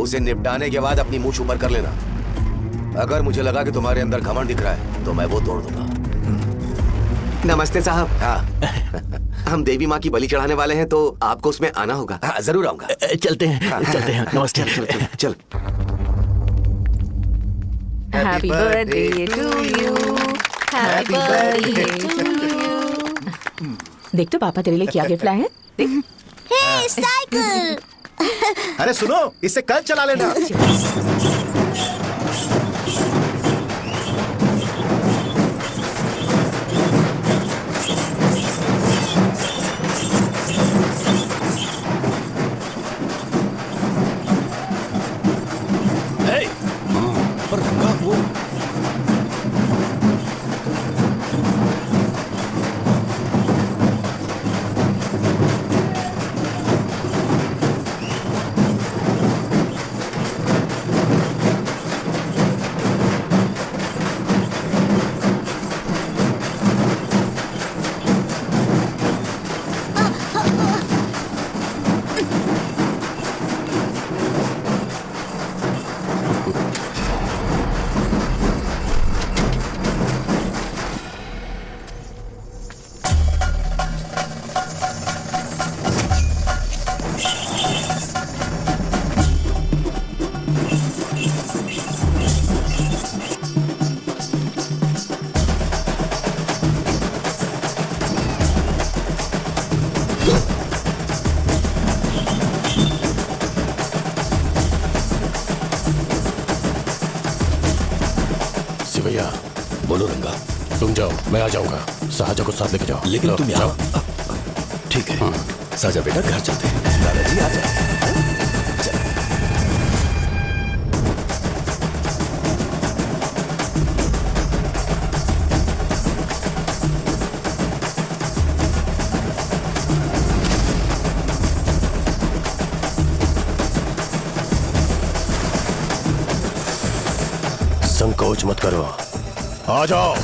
उसे निपटाने के बाद अपनी मुंह ऊपर कर लेना। अगर मुझे लगा कि तुम्हारे अंदर घमंड दिख रहा है तो मैं वो तोड़ दूंगा। नमस्ते साहब। हाँ, हम देवी माँ की बलि चढ़ाने वाले हैं तो आपको उसमें आना होगा। हाँ, जरूर आऊंगा। चलते हैं चलते हैं। नमस्ते। चल। Happy birthday to you, happy birthday to you. देख तो पापा तेरे लिए क्या गिफ्ट लाए हैं। देख। हे साइकिल। अरे सुनो, इसे कल चला लेना। बोलो रंगा। तुम जाओ, मैं आ जाऊंगा। साजा को साथ लेके जाओ। लेकिन तुम जाओ। ठीक है साजा बेटा, घर चलते हैं। दादाजी आ जाओ। संकोच मत करो, आ जाओ।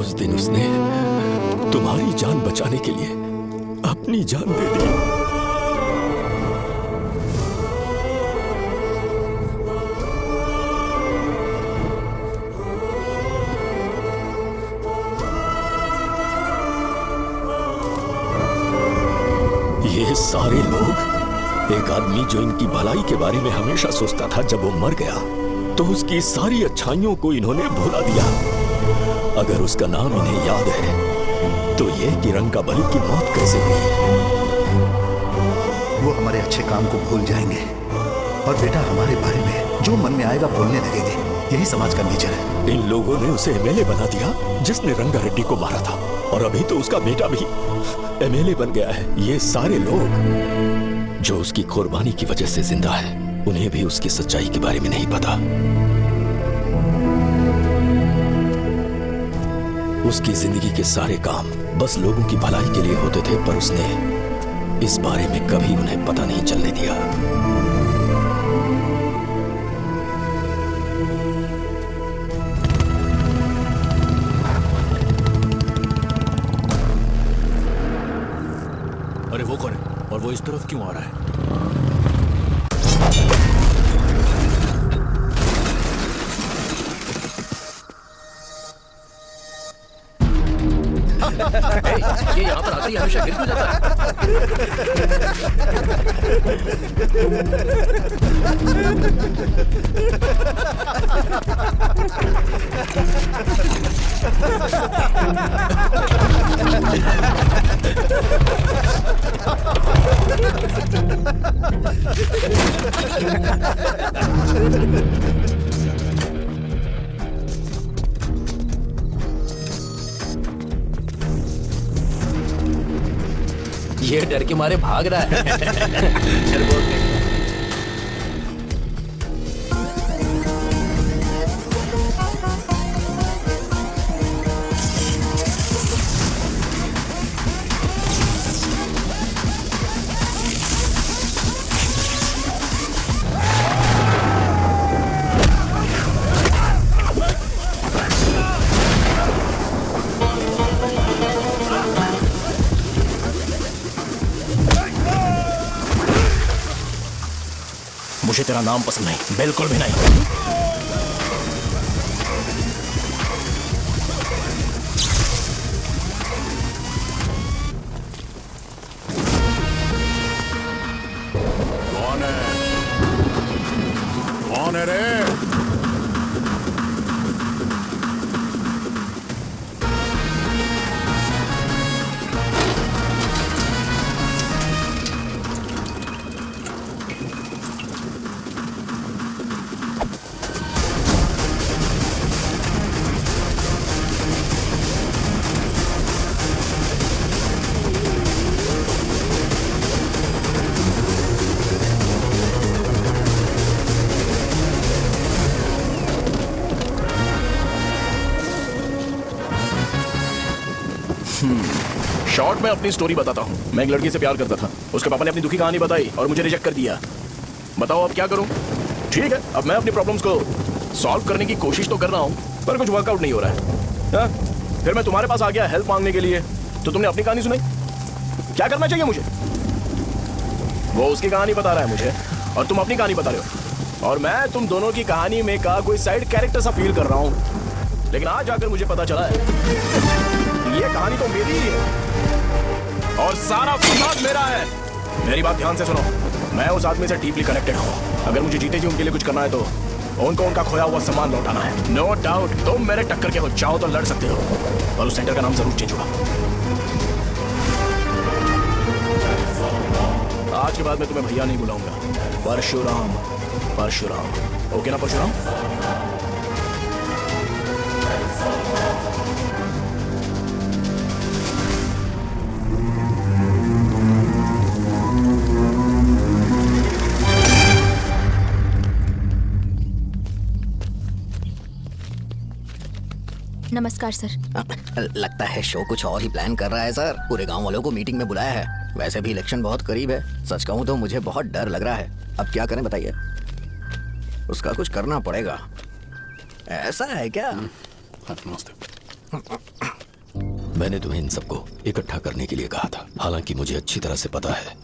उस दिन उसने तुम्हारी जान बचाने के लिए अपनी जान दे दी। ये सारे लोग, एक आदमी जो इनकी भलाई के बारे में हमेशा सोचता था, जब वो मर गया तो उसकी सारी अच्छाइयों को इन्होंने भुला दिया। अगर उसका नाम इन्हें याद है तो ये कि रंगाबली की मौत कैसे हुई। वो हमारे अच्छे काम को भूल जाएंगे और बेटा हमारे बारे में जो मन में आएगा बोलने लगेंगे। यही समाज का नेचर है। इन लोगों ने उसे एमएलए बना दिया जिसने रंगा रेड्डी को मारा था, और अभी तो उसका बेटा भी एमएलए बन गया है। ये सारे लोग जो उसकी कुर्बानी की वजह से जिंदा है, उन्हें भी उसकी सच्चाई के बारे में नहीं पता। उसकी जिंदगी के सारे काम बस लोगों की भलाई के लिए होते थे, पर उसने इस बारे में कभी उन्हें पता नहीं चलने दिया। अरे वो कौन है और वो इस तरफ क्यों आ रहा है? ये यहाँ पर आते ही हमेशा गिर क्यों जाता ये डर के मारे भाग रहा है। चल बोल दे। मुझे तेरा नाम पसंद नहीं, बिल्कुल भी नहीं। कौन है रे? शॉर्ट में अपनी स्टोरी बताता हूँ। मैं एक लड़की से प्यार करता था, उसके पापा ने अपनी दुखी कहानी बताई और मुझे रिजेक्ट कर दिया। बताओ अब क्या करूँ? ठीक है, अब मैं अपनी प्रॉब्लम्स को सॉल्व करने की कोशिश तो कर रहा हूँ, पर कुछ वर्कआउट नहीं हो रहा है। फिर मैं तुम्हारे पास आ गया हेल्प मांगने के लिए, तो तुमने अपनी कहानी सुनाई। क्या करना चाहिए मुझे? वो उसकी कहानी बता रहा है मुझे और तुम अपनी कहानी बता रहे हो, और मैं तुम दोनों की कहानी में का कोई साइड कैरेक्टर सा फील कर रहा हूँ। लेकिन आज जाकर मुझे पता चला है ये कहानी तो मेरी ही है और सारा फसाद मेरा है। मेरी बात ध्यान से सुनो, मैं उस आदमी से डीपली कनेक्टेड हूँ। अगर मुझे जीते जी उनके लिए कुछ करना है तो उनको उनका खोया हुआ सामान लौटाना है। नो डाउट तुम मेरे टक्कर के हो, चाहो तो लड़ सकते हो, और उस सेंटर का नाम जरूर चेंज होगा। आज के बाद मैं तुम्हें भैया नहीं बुलाऊंगा, परशुराम। परशुराम, ओके ना परशुराम? नमस्कार सर। लगता है शो कुछ और ही प्लान कर रहा है सर। पूरे गांव वालों को मीटिंग में बुलाया है। वैसे भी इलेक्शन बहुत करीब है, सच कहूँ तो मुझे बहुत डर लग रहा है। अब क्या करें बताइए? उसका कुछ करना पड़ेगा। ऐसा है क्या? मैंने तुम्हें इन सबको इकट्ठा करने के लिए कहा था, हालांकि मुझे अच्छी तरह से पता है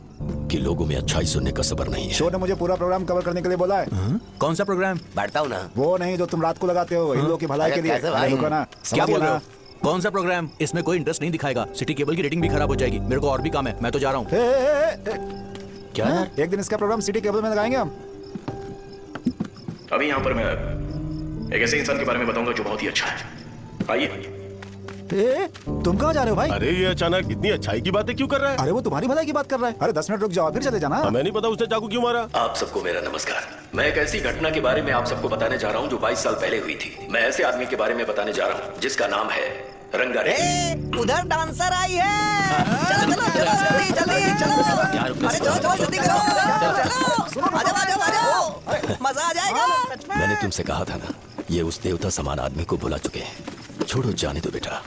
कि लोगों में अच्छाई सुनने का सब्र नहीं है। शो ने मुझे पूरा प्रोग्राम कवर करने के लिए बोला है। कौन सा प्रोग्राम? बैठता हूँ ना। वो नहीं जो तुम रात को लगाते हो, इन लोगों की भलाई के लिए। रुको ना, क्या बोल रहे हो? कौन सा प्रोग्राम? इसमें कोई इंटरेस्ट नहीं दिखाएगा, सिटी केबल की रेटिंग भी खराब हो जाएगी। मेरे को और भी काम है, मैं तो जा रहा हूँ। क्या? एक दिन इसका प्रोग्राम सिटी केबल में लगाएंगे हम। अभी यहाँ पर मैं एक ऐसे इंसान के बारे में बताऊंगा जो बहुत ही अच्छा है। आइए। तुम कहाँ जा रहे हो भाई? अरे ये अचानक इतनी अच्छाई की बातें क्यों कर रहा है? अरे वो तुम्हारी भलाई की बात कर रहा है। अरे 10 मिनट रुक जाओ, फिर चले जाना। हमें नहीं पता उसने चाकू क्यों मारा। आप सबको मेरा नमस्कार। मैं एक ऐसी घटना के बारे में आप सबको बताने जा रहा हूँ जो 22 साल पहले हुई थी। मैं ऐसे आदमी के बारे में बताने जा रहा हूँ जिसका नाम है रंगारेड्डी। उधर डांसर आई है। चलो चलो जल्दी जल्दी चलो। अरे चलो चलो जल्दी करो। चलो आजाओ आजाओ आजाओ, मजा आ जाएगा। मैंने तुमसे कहा था ना, ये उस देवता समान आदमी को बुला चुके हैं। छोड़ो, जाने दो बेटा।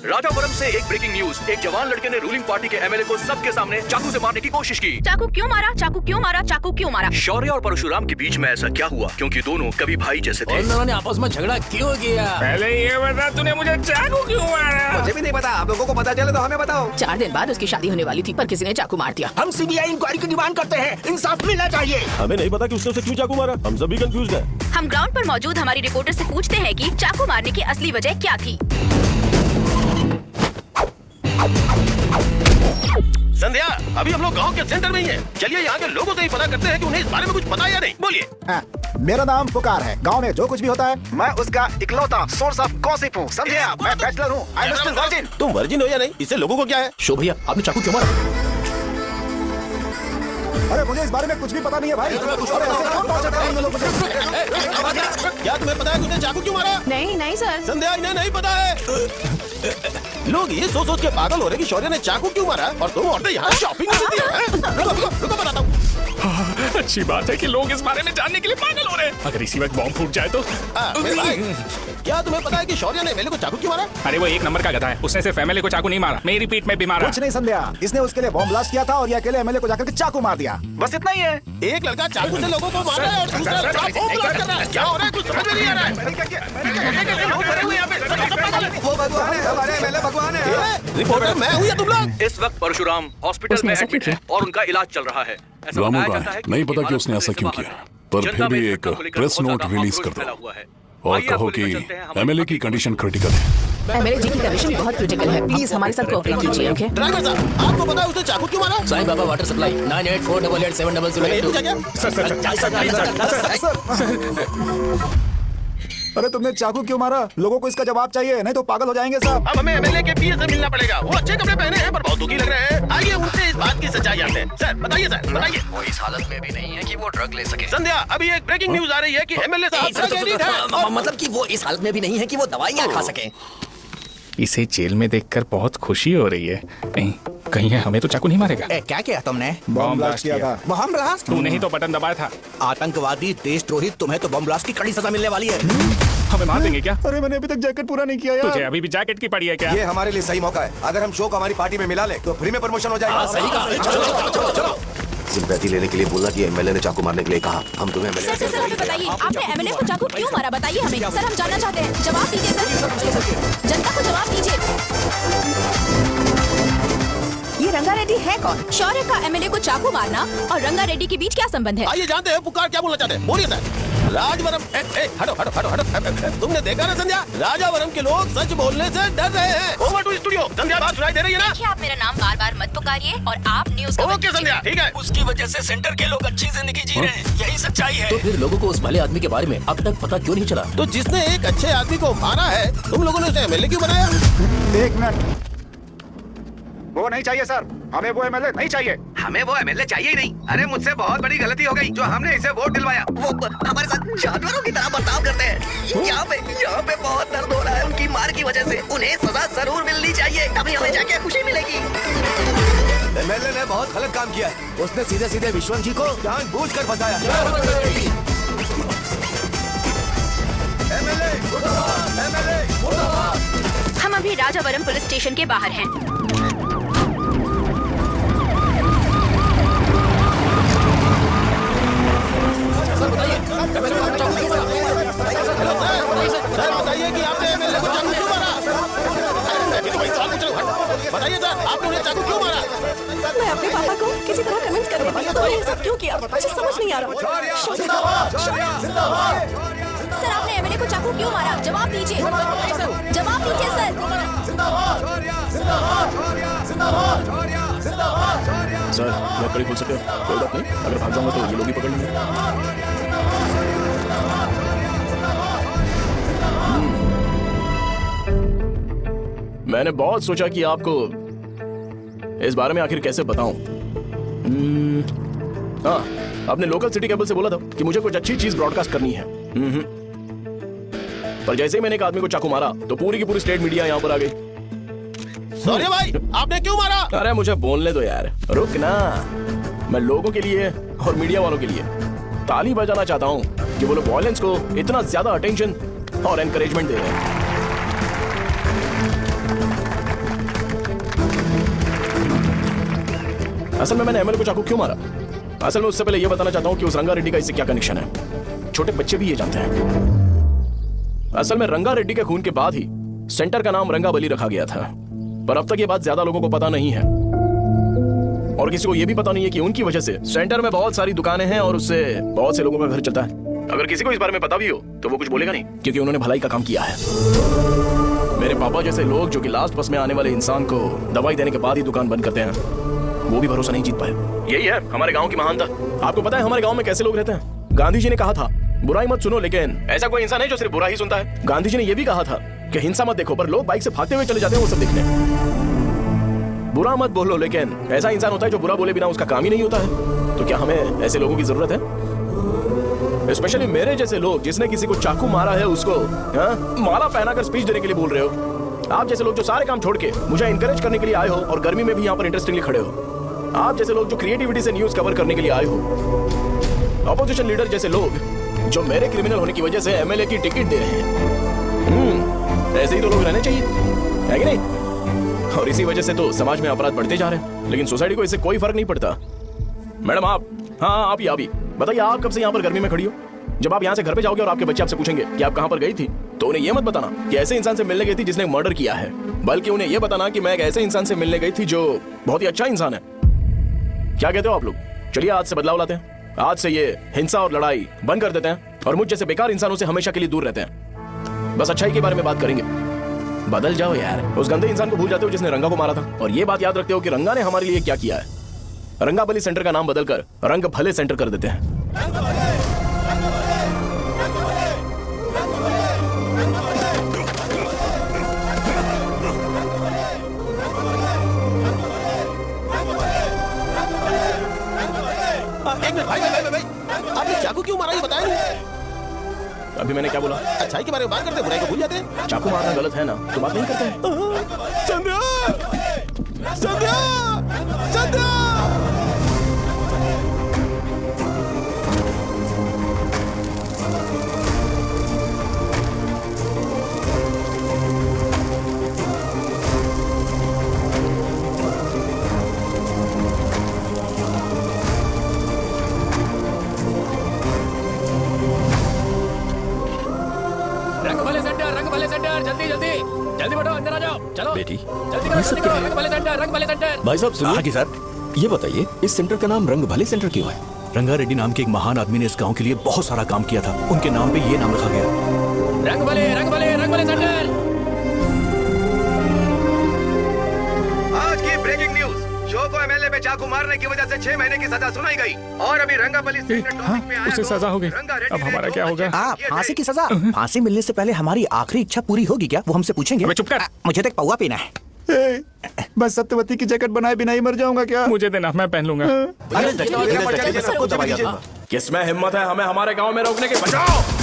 राजापुरम से एक ब्रेकिंग न्यूज। एक जवान लड़के ने रूलिंग पार्टी के एमएलए को सबके सामने चाकू से मारने की कोशिश की। चाकू क्यों मारा? चाकू क्यों मारा? चाकू क्यों मारा? शौर्य और परशुराम के बीच में ऐसा क्या हुआ? क्योंकि दोनों कभी भाई जैसे थे। उन्होंने आपस में झगड़ा क्यों किया? पहले ये बता, तूने मुझे चाकू क्यों मारा? मुझे भी नहीं पता, आप लोगों को पता चले तो हमें बताओ। 4 दिन बाद उसकी शादी होने वाली थी, पर किसी ने चाकू मार दिया। हम सीबीआई इंक्वायरी की डिमांड करते हैं, इंसाफ मिलना चाहिए। हमें नहीं पता कि उसने उसे क्यों चाकू मारा, हम सभी कंफ्यूज हैं। हम ग्राउंड पर मौजूद हमारी रिपोर्टर से पूछते हैं कि चाकू मारने की असली वजह क्या थी। संध्या, अभी हम लोग गांव के सेंटर में ही हैं। चलिए यहाँ के लोगों से ही पता करते हैं कि उन्हें इस बारे में कुछ पता है या नहीं। बोलिए। मेरा नाम पुकार है। गांव में जो कुछ भी होता है मैं उसका इकलौता सोर्स ऑफ गॉसिप हूँ, समझे आप? मैं बैचलर हूँ, आई एम स्टिल वर्जिन। तुम वर्जिन हो या नहीं, इससे लोगों को क्या है? शो भैया, आपने चाकू क्यों मारा? अरे मुझे इस बारे में कुछ भी पता नहीं है भाई। क्या तुम्हें पता है कि उसने चाकू क्यों मारा? नहीं नहीं सर। संध्या, इन्हें नहीं पता है। लोग ये सोच के पागल हो रहे कि शौर्य ने चाकू क्यों मारा, और तुम औरतें यहाँ शॉपिंग में बिजी हैं। रुको बताता हूँ। अच्छी बात है कि लोग इस बारे में जानने के लिए पागल हो रहे हैं। अगर इसी वक्त बॉम्ब फूट जाए तो मेरे भाई, क्या तुम्हें पता है कि शौर्य ने एमएलए को चाकू क्यों मारा? अरे वो एक नंबर का गधा है, उसने सिर्फ एमएलए को चाकू नहीं मारा, मेरी पीठ में भी मारा। कुछ नहीं संध्या, इसने उसके लिए बॉम्ब ब्लास्ट किया था और ये अकेले एमएलए को जाकर के चाकू मार दिया। बस इतना ही है। एक लड़का चाकू से लोगों को मार रहा है और दूसरा लड़का बॉम्ब ब्लास्ट कर रहा है। क्या हो रहा है? कुछ समझ में नहीं आ रहा है। लोग खड़े हुए यहाँ पे। वो भगवान है, हमारे एमएलए भगवान है। रिपोर्टर मैं हूँ या तुम लोग? इस वक्त परशुराम हॉस्पिटल में एडमिट है और उनका इलाज चल रहा है। रामू राय, नहीं पता कि उसने ऐसा क्यों किया, पर फिर भी एक प्रेस नोट रिलीज कर दो और कहो कि एमएलए की कंडीशन क्रिटिकल है। एमएलए जी की कंडीशन बहुत क्रिटिकल है, प्लीज हमारे साथ कोऑपरेट कीजिए। ओके ड्राइवर साहब, आपको पता है उसने चाकू क्यों मारा? Sai Baba water supply 9848780082। अरे तुमने चाकू क्यों मारा? लोगों को इसका जवाब चाहिए, नहीं तो पागल हो जाएंगे साहब। अब हमें एमएलए के पीए से मिलना पड़ेगा। वो अच्छे कपड़े पहने हैं पर बहुत दुखी लग रहे हैं। आइए उनसे इस बात की सच्चाई जानते हैं। सर बताइए, सर बताइए। वो इस हालत में भी नहीं है कि वो ड्रग ले सके। संध्या, अभी एक ब्रेकिंग न्यूज आ रही है कि एमएलए साहब ड्रग एडिक्ट हैं। मतलब कि वो इस हालत में भी नहीं है कि वो दवाइयाँ खा सके। इसे जेल में देखकर बहुत खुशी हो रही है। कहीं है हमें तो चाकू नहीं मारेगा। क्या किया तुमने? बॉम्ब ब्लास्ट किया था। Bomb blast? तू नहीं तो बटन दबाया था। आतंकवादी, देशद्रोही, तुम्हें तो बॉम्ब ब्लास्ट की कड़ी सजा मिलने वाली है। हमें मार देंगे क्या? अरे मैंने अभी तक जैकेट पूरा नहीं किया यार। तुझे अभी भी जैकेट की पड़ी है क्या? ये हमारे लिए सही मौका है। अगर हम शो को हमारी पार्टी में मिला ले तो फ्री में प्रमोशन हो जाएगा। सही कहा। चलो सिंपैथी लेने के लिए बोला कि एमएलए ने चाकू मारने के लिए कहा। हम तुम्हें एमएलए सर हमें बताइए, आपने एमएलए को चाकू क्यों मारा? बताइए हमें सर, हम जानना चाहते हैं। जवाब दीजिए सर, जनता को जवाब दीजिए। ये रंगा रेड्डी है कौन? शौर्य का एमएलए को चाकू मारना और रंगा रेड्डी के बीच क्या संबंध है? आइए जानते हैं पुकार क्या बोलना चाहते हैं। बोलिए सर। राजवरम, हटो हटो हटो हटो। तुमने देखा ना संध्या, राजावरम के लोग सच बोलने से डर रहे हैं। Over to studio. संध्या बात सुनाई दे रही है ना? देखिए, आप मेरा नाम बार बार मत पुकारिए और आप न्यूज़ ओके संध्या, ठीक है। उसकी वजह से सेंटर के लोग अच्छी जिंदगी जी रहे हैं, यही सच्चाई है। तो फिर लोगों को उस भले आदमी के बारे में अब तक पता क्यों नहीं चला? तो जिसने एक अच्छे आदमी को मारा है, तुम लोगों ने उसे एमएलए क्यों बनाया? एक मिनट, वो नहीं चाहिए सर, हमें वो एमएलए नहीं चाहिए। हमें वो एमएलए चाहिए ही नहीं। अरे मुझसे बहुत बड़ी गलती हो गई जो हमने इसे वोट दिलवाया। वो हमारे साथ जानवरों की तरह बर्ताव करते हैं। यहाँ पे बहुत दर्द हो रहा है उनकी मार की वजह से। उन्हें सजा जरूर मिलनी चाहिए, तभी हमें जाके खुशी मिलेगी। एमएलए ने बहुत गलत काम किया है। उसने सीधे सीधे विश्वम जी को जानबूझकर फंसाया। हम अभी राजावरम पुलिस स्टेशन के बाहर हैं। सर बताइए कि आपने एमएलए को चाकू क्यों मारा? बताइए सर, आपने उन्हें चाकू क्यों मारा? मैं अपने पापा को किसी तरह कन्विंस कर रही थी, तो ये सब क्यों किया मुझे समझ नहीं आ रहा। सर आपने एमएलए को चाकू क्यों मारा? जवाब दीजिए, जवाब दीजिए सर। मैं कड़ी खोल सकते हो? कोई बात नहीं, अगर भाग जाऊंगा तो ये लोग ही पकड़ लेंगे। मैंने बहुत सोचा कि आपको इस बारे में आखिर कैसे बताऊं। हाँ, आपने लोकल सिटी केबल से बोला था कि मुझे कुछ अच्छी चीज ब्रॉडकास्ट करनी है। पर जैसे ही मैंने एक आदमी को चाकू मारा तो पूरी की पूरी स्टेट मीडिया यहाँ पर आ गई। सॉरी भाई, आपने क्यों मारा? अरे मुझे बोलने दो यार, रुक ना। मैं लोगों के लिए और मीडिया वालों के लिए ताली बजाना चाहता हूँ कि वो लोग वायलेंस को इतना ज्यादा अटेंशन और एनकरेजमेंट दे रहे हैं। असल में मैंने एमएलए को चाकू क्यों मारा? असल में उससे पहले यह बताना चाहता हूं कि उस रंगा रेड्डी का इससे क्या कनेक्शन है। छोटे बच्चे भी ये जानते हैं। असल में रंगा रेड्डी के खून के बाद ही सेंटर का नाम रंगाबली रखा गया था, पर अब तक ये बात ज्यादा लोगों को पता नहीं है और किसी को यह भी पता नहीं है कि उनकी वजह से सेंटर में बहुत सारी दुकानें हैं और उससे बहुत से लोगों का घर चलता है। अगर किसी को इस बारे में पता भी हो तो वो कुछ बोलेगा नहीं, क्योंकि उन्होंने भलाई का काम किया है। मेरे पापा जैसे लोग जो कि लास्ट बस में आने वाले इंसान को दवाई देने के बाद ही दुकान बंद करते हैं, वो भी भरोसा नहीं जीत पाए। यही है हमारे गांव की महानता। आपको पता है हमारे गांव में कैसे लोग रहते हैं? गांधी जी ने कहा था बुराई मत सुनो, लेकिन ऐसा कोई इंसान है जो सिर्फ बुरा ही सुनता है। गांधी जी ने यह भी कहा था कि हिंसा मत देखो, पर लोग बाइक से भागते हुए चले जाते हैं वो सब देखने। बुरा मत बोलो, लेकिन ऐसा इंसान होता है जो बुरा बोले बिना उसका काम ही नहीं होता है। तो क्या हमें ऐसे लोगों की जरूरत है? स्पेशली मेरे जैसे लोग, जिसने किसी को चाकू मारा है उसको माला पहनाकर स्पीच देने के लिए बोल रहे हो। आप जैसे लोग जो सारे काम छोड़ के मुझे इंकरेज करने के लिए आए हो और गर्मी में भी यहाँ पर इंटरेस्टिंगली खड़े हो। आप जैसे लोग जो क्रिएटिविटी से न्यूज कवर करने के लिए आए हो। अपोजिशन लीडर जैसे लोग जो मेरे क्रिमिनल होने की वजह से एमएलए की टिकट दे रहे हैं। ऐसे ही तो लोग रहने चाहिए, है कि नहीं? और इसी वजह से तो समाज में अपराध बढ़ते जा रहे हैं, लेकिन सोसाइटी को इससे कोई फर्क नहीं पड़ता। मैडम आप, हाँ आप ही बताइए, आप कब से यहाँ पर गर्मी में खड़ी हो? जब आप यहाँ से घर पे जाओगे और आपके बच्चे आपसे पूछेंगे कि आप कहाँ पर गई थी, तो उन्हें यह मत बताना कि ऐसे इंसान से मिलने गई थी जिसने मर्डर किया है, बल्कि उन्हें यह बताना कि मैं एक ऐसे इंसान से मिलने गई थी जो बहुत ही अच्छा इंसान है। क्या कहते हो आप लोग? चलिए आज से बदलाव लाते हैं। आज से ये हिंसा और लड़ाई बंद कर देते हैं और मुझ जैसे बेकार इंसानों से हमेशा के लिए दूर रहते हैं। बस अच्छाई के बारे में बात करेंगे। बदल जाओ यार। उस गंदे इंसान को भूल जाते हो जिसने रंगा को मारा था, और ये बात याद रखते हो कि रंगा ने हमारे लिए क्या किया है। रंगाबली सेंटर का नाम बदलकर रंग भले सेंटर कर देते हैं। एक मिनट भाई, आपने चाकू क्यों मारा ये बताया नहीं? अभी मैंने क्या बोला? अच्छाई के बारे में बात करते, बुराई को भूल जाते हैं। चाकू मारना गलत है ना, तो बात नहीं करते हैं। संध्या! संध्या! संध्या! जल्दी बढ़ो, अंदर आ जाओ। चलो बेटी, जल्दी करो, रंग भले सेंटर, रंग भले सेंटर। भाई साहब सुनिए। हाँ जी सर। ये बताइए इस सेंटर का नाम रंग भले सेंटर क्यों है? रंगा रेड्डी नाम के एक महान आदमी ने इस गांव के लिए बहुत सारा काम किया था, उनके नाम पे ये नाम रखा गया। रंग भले सेंटर। आज की ब्रेकिंग न्यूज, शो को एमएलए में चाकू मारने की वजह से 6 महीने की सजा सुनाई गई और अभी रंगाबली उसे सजा हो गई। अब हमारा क्या होगा? फांसी की सजा? फांसी मिलने से पहले हमारी आखिरी इच्छा पूरी होगी क्या? वो हमसे पूछेंगे। चुप कर। मुझे तो एक पौवा पीना है। मैं सत्यवती की जैकेट बनाए बिना ही मर जाऊंगा क्या? मुझे देना, मैं पहन लूंगा। किसमें हिम्मत है हमें हमारे गांव में रोकने की? बचाओ।